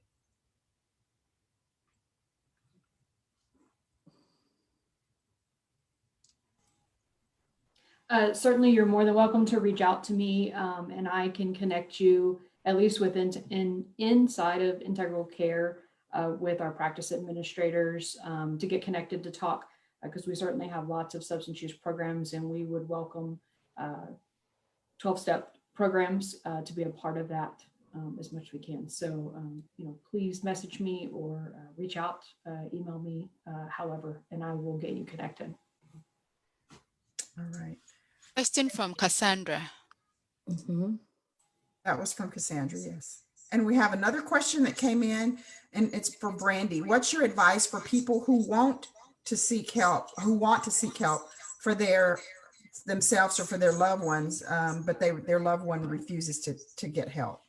Certainly, you're more than welcome to reach out to me, and I can connect you at least inside of Integral Care with our practice administrators to get connected to talk, because we certainly have lots of substance use programs, and we would welcome 12-step programs to be a part of that as much as we can. So, please message me or reach out, email me, however, and I will get you connected. All right. Question from Cassandra. Mhm. That was from Cassandra, yes. And we have another question that came in, and it's for Brandee. What's your advice for people who want to seek help for themselves or for their loved ones, but their loved one refuses to get help?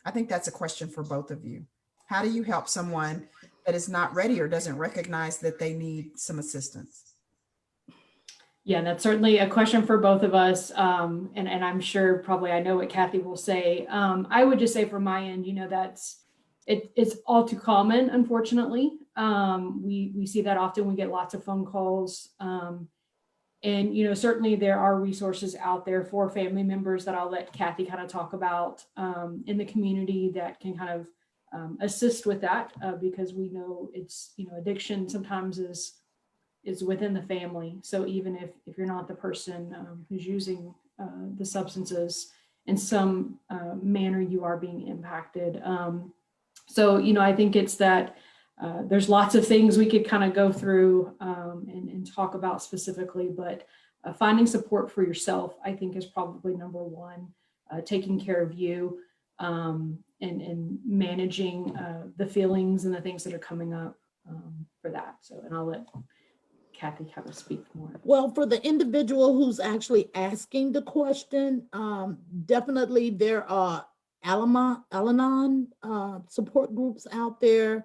I think that's a question for both of you. How do you help someone that is not ready or doesn't recognize that they need some assistance? Yeah, that's certainly a question for both of us. And I'm sure probably I know what Kathy will say. I would just say from my end, it's all too common, unfortunately. We see that often. We get lots of phone calls. And certainly there are resources out there for family members that I'll let Kathy kind of talk about in the community that can kind of assist with that, because we know it's, addiction sometimes is within the family. So even if you're not the person who's using the substances, in some manner you are being impacted. So I think it's that there's lots of things we could kind of go through and talk about specifically, but finding support for yourself, I think, is probably number one. Taking care of you and managing the feelings and the things that are coming up for that. So, and I'll let Kathy kind of speak more. Well, for the individual who's actually asking the question, definitely there are Al-Anon support groups out there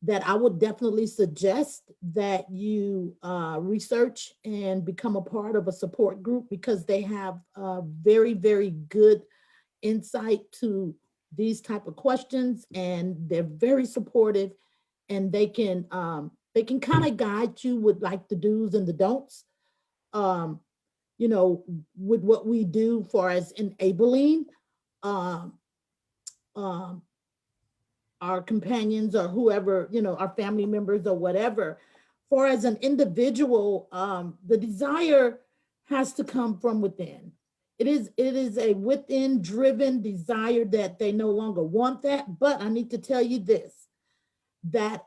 that I would definitely suggest that you research and become a part of a support group, because they have very, very good insight to these type of questions, and they're very supportive, and they can kind of guide you with like the do's and the don'ts, um, with what we do for as enabling um, um, our companions or whoever, our family members or whatever. For as an individual, the desire has to come from within. It is a within driven desire that they no longer want that. But I need to tell you this, that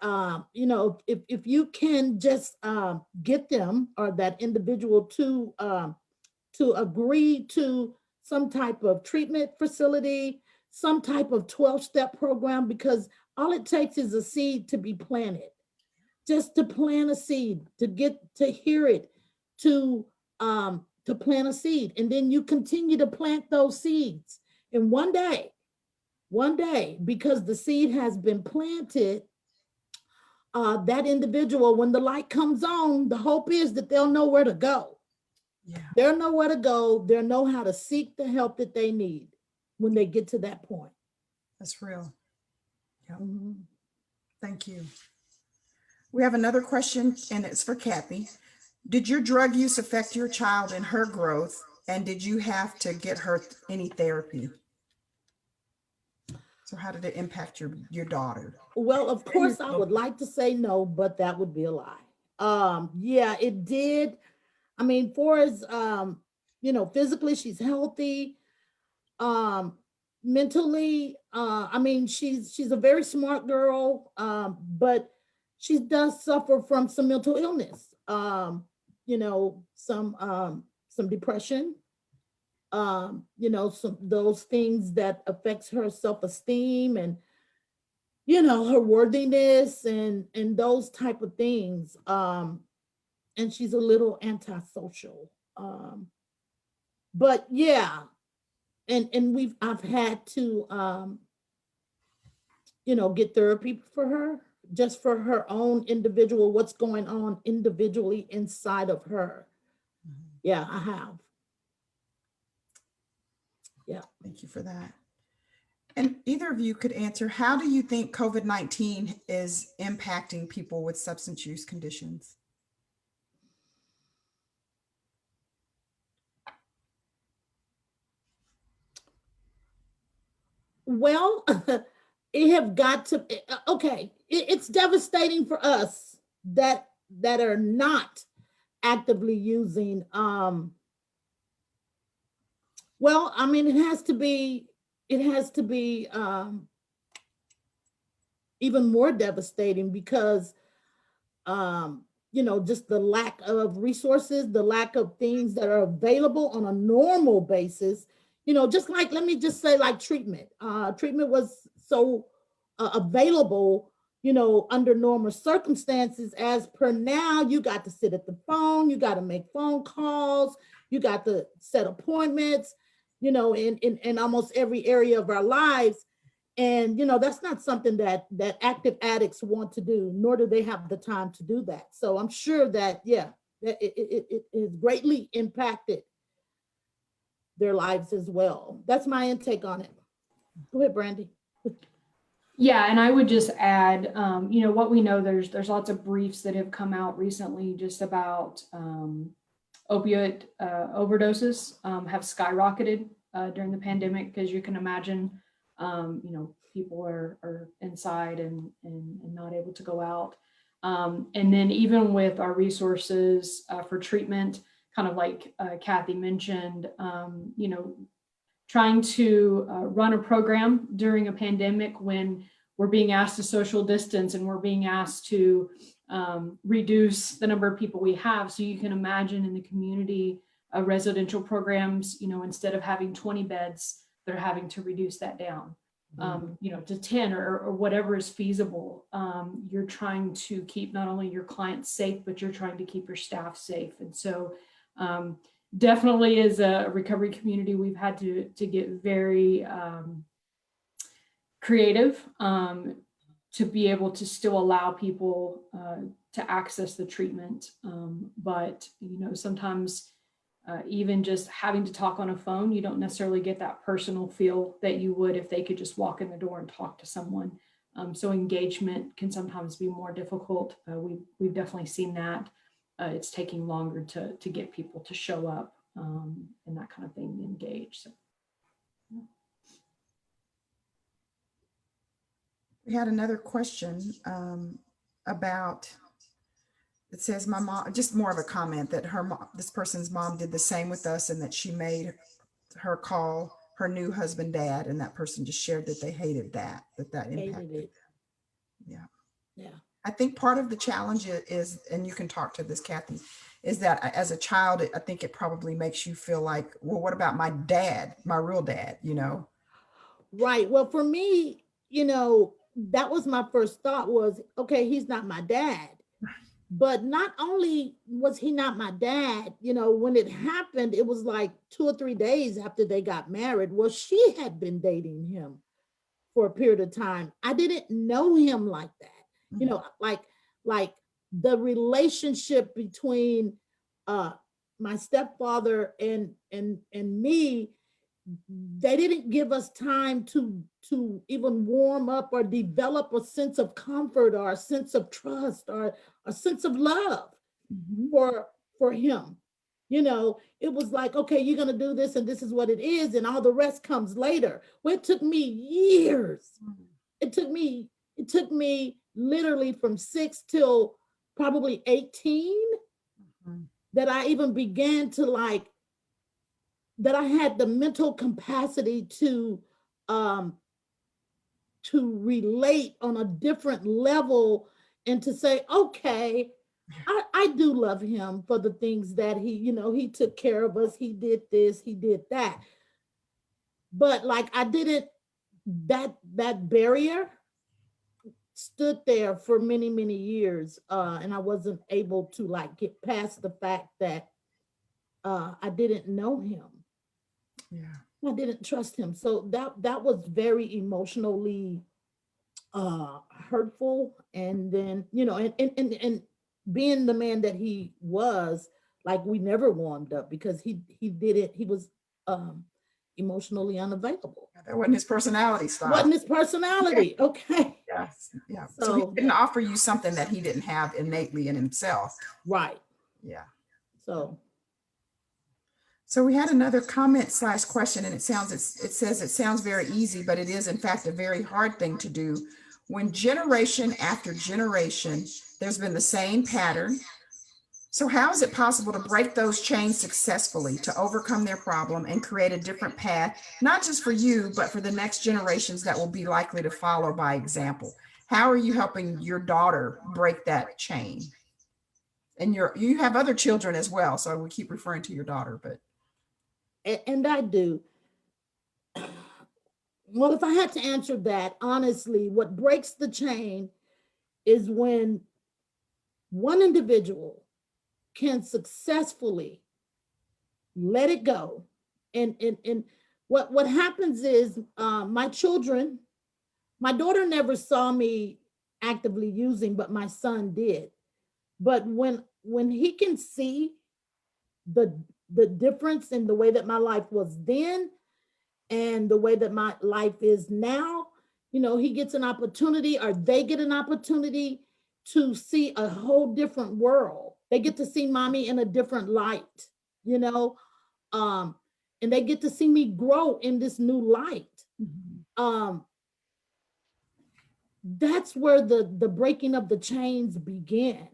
if you can just get them or that individual to agree to some type of treatment facility, some type of 12-step program, because all it takes is a seed to be planted. just to plant a seed, to get to hear it, to plant a seed, and then you continue to plant those seeds. And one day, because the seed has been planted, that individual, when the light comes on, the hope is that they'll know where to go. Yeah. They'll know where to go. They'll know how to seek the help that they need when they get to that point. That's real. Yeah. Mhm. Thank you. We have another question, and it's for Kathy. Did your drug use affect your child in her growth? And did you have to get her any therapy? So how did it impact your daughter? Well, of course, I would like to say no, but that would be a lie. Yeah, it did. I mean, for as physically, she's healthy. Mentally, I mean, she's a very smart girl, but she does suffer from some mental illness. Some depression. Some those things that affects her self-esteem and her worthiness and those type of things. And she's a little antisocial. But yeah, and I've had to get therapy for her, just for her own individual, what's going on individually inside of her. Yeah, I have. Yeah. Thank you for that. And either of you could answer, how do you think COVID-19 is impacting people with substance use conditions? Well, it have got to, okay, it's devastating for us that are not actively using. Well, I mean, it has to be even more devastating because just the lack of resources, the lack of things that are available on a normal basis. Just like, let me just say, like treatment. Treatment was so available, under normal circumstances. As per now, you got to sit at the phone, you got to make phone calls, you got to set appointments, in almost every area of our lives. And that's not something that active addicts want to do, nor do they have the time to do that. So I'm sure that that it has greatly impacted their lives as well. That's my intake on it. Go ahead, Brandee. Yeah, and I would just add, what we know, there's lots of briefs that have come out recently just about opioid overdoses have skyrocketed during the pandemic, because you can imagine, people are inside and not able to go out. And then even with our resources for treatment, kind of like Kathy mentioned, trying to run a program during a pandemic when we're being asked to social distance and we're being asked to reduce the number of people we have. So you can imagine in the community residential programs, instead of having 20 beds, they're having to reduce that down, to 10 or whatever is feasible. You're trying to keep not only your clients safe, but you're trying to keep your staff safe. And so definitely as a recovery community, we've had to get very creative to be able to still allow people to access the treatment. But, sometimes even just having to talk on a phone, you don't necessarily get that personal feel that you would if they could just walk in the door and talk to someone. So engagement can sometimes be more difficult. We've definitely seen that. It's taking longer to get people to show up and that kind of thing, engage. So, yeah. We had another question about, it says, my mom, just more of a comment that this person's mom did the same with us, and that she made her call her new husband dad, and that person just shared that they hated that impacted it. Yeah. Yeah. I think part of the challenge is, and you can talk to this, Kathy, is that as a child, I think it probably makes you feel like, well, what about my dad, my real dad, Right. Well, for me, that was my first thought was, okay, he's not my dad. But not only was he not my dad, you know, when it happened, it was like 2 or 3 days after they got married. Well, she had been dating him for a period of time. I didn't know him like that. You know, like the relationship between my stepfather and me, they didn't give us time to even warm up or develop a sense of comfort or a sense of trust or a sense of love Mhm. for him. You know, it was like, okay, you're gonna do this and this is what it is, and all the rest comes later. Well, it took me years. It took me literally from 6 till probably 18 Mhm. that I even began to like, that I had the mental capacity um to relate on a different level and to say, okay, I do love him for the things that he, you know, he took care of us, he did this, he did that. But like I didn't, that barrier stood there for many, many years. And I wasn't able to like get past the fact that I didn't know him. Yeah. I didn't trust him. So that was very emotionally hurtful. And then, you know, and being the man that he was, like we never warmed up because he did it, he was um emotionally unavailable. That wasn't his personality style. Wasn't his personality. Okay. Yes. Yeah. So he So didn't offer you something that he didn't have innately in himself. right. Yeah. So So we had another comment slash question, and it says it sounds very easy, but it is in fact a very hard thing to do. When generation after generation, there's been the same pattern. So how is it possible to break those chains successfully, to overcome their problem and create a different path, not just for you, but for the next generations that will be likely to follow by example? How are you helping your daughter break that chain? And you have other children as well, so we keep referring to your daughter, but and I do. Well, if I had to answer that honestly, what breaks the chain is when one individual can successfully let it go. And what happens is my children, my daughter never saw me actively using, but my son did. But when he can see the the difference in the way that my life was then and the way that my life is now, you know, he gets an opportunity or they get an opportunity to see a whole different world. They get to see mommy in a different light, you know, um, and they get to see me grow in this new light. Um, that's where the breaking of the chains began,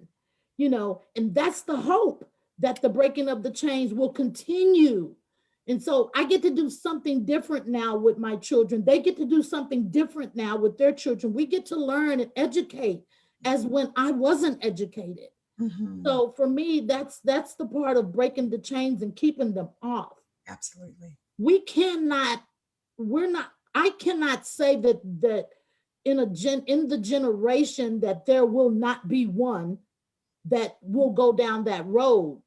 you know, and that's the hope that the breaking of the chains will continue. And so I get to do something different now with my children. They get to do something different now with their children. We get to learn and educate as when I wasn't educated. Mhm. So for me, that's the part of breaking the chains and keeping them off. Absolutely. We cannot, we're not, I cannot say that in the generation that there will not be one that will go down that road,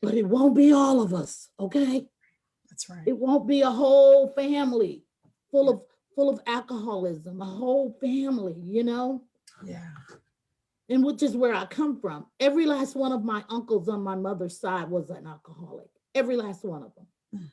but it won't be all of us, okay? That's right. It won't be a whole family full of full of alcoholism, a whole family, you know? Yeah. And which is where I come from. Every last one of my uncles on my mother's side was an alcoholic. Every last one of them.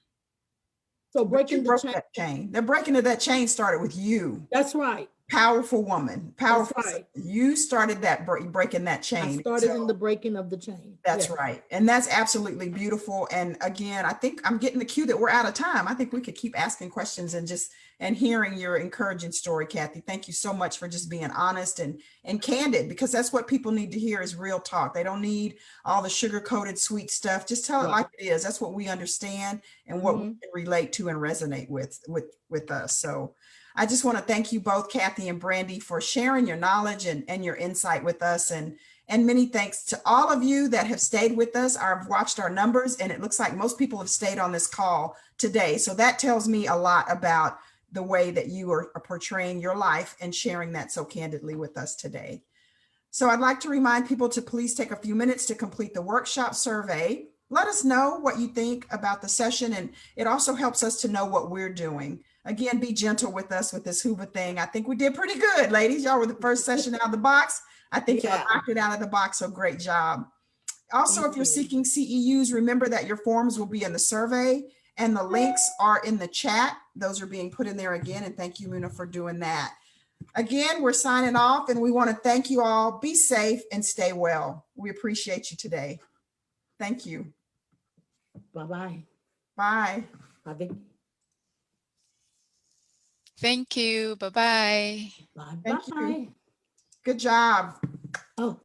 So But you breaking the broke chain. that chain. The breaking of that chain started with you. That's right. Powerful woman, That's powerful. right. You started that breaking that I chain. started in the breaking of the chain. That's Yes. right. And that's absolutely beautiful. And again, I think I'm getting the cue that we're out of time. I think we could keep asking questions and hearing your encouraging story, Kathy. Thank you so much for just being honest and candid, because that's what people need to hear is real talk. They don't need all the sugar-coated sweet stuff. Just tell it like it is. That's what we understand and what we can relate to and resonate with us. So I just want to thank you both, Kathy and Brandee, for sharing your knowledge and your insight with us. And many thanks to all of you that have stayed with us. I've watched our numbers, and it looks like most people have stayed on this call today. So that tells me a lot about the way that you are portraying your life and sharing that so candidly with us today. So I'd like to remind people to please take a few minutes to complete the workshop survey. Let us know what you think about the session, and it also helps us to know what we're doing. Again, be gentle with us with this Hoover thing. I think we did pretty good, ladies. Y'all were the first session out of the box. I think y'all Yeah. knocked it out of the box, so great job. Also, Thank if you're you. seeking CEUs, remember that your forms will be in the survey and the links are in the chat. Those are being put in there again, and thank you, Muna, for doing that. Again, we're signing off, and we want to thank you all. Be safe and stay well. We appreciate you today. Thank you. Bye-bye. Bye. Bye, Vicky. Thank you. Bye-bye. Bye-bye. Thank you. Good job. Oh.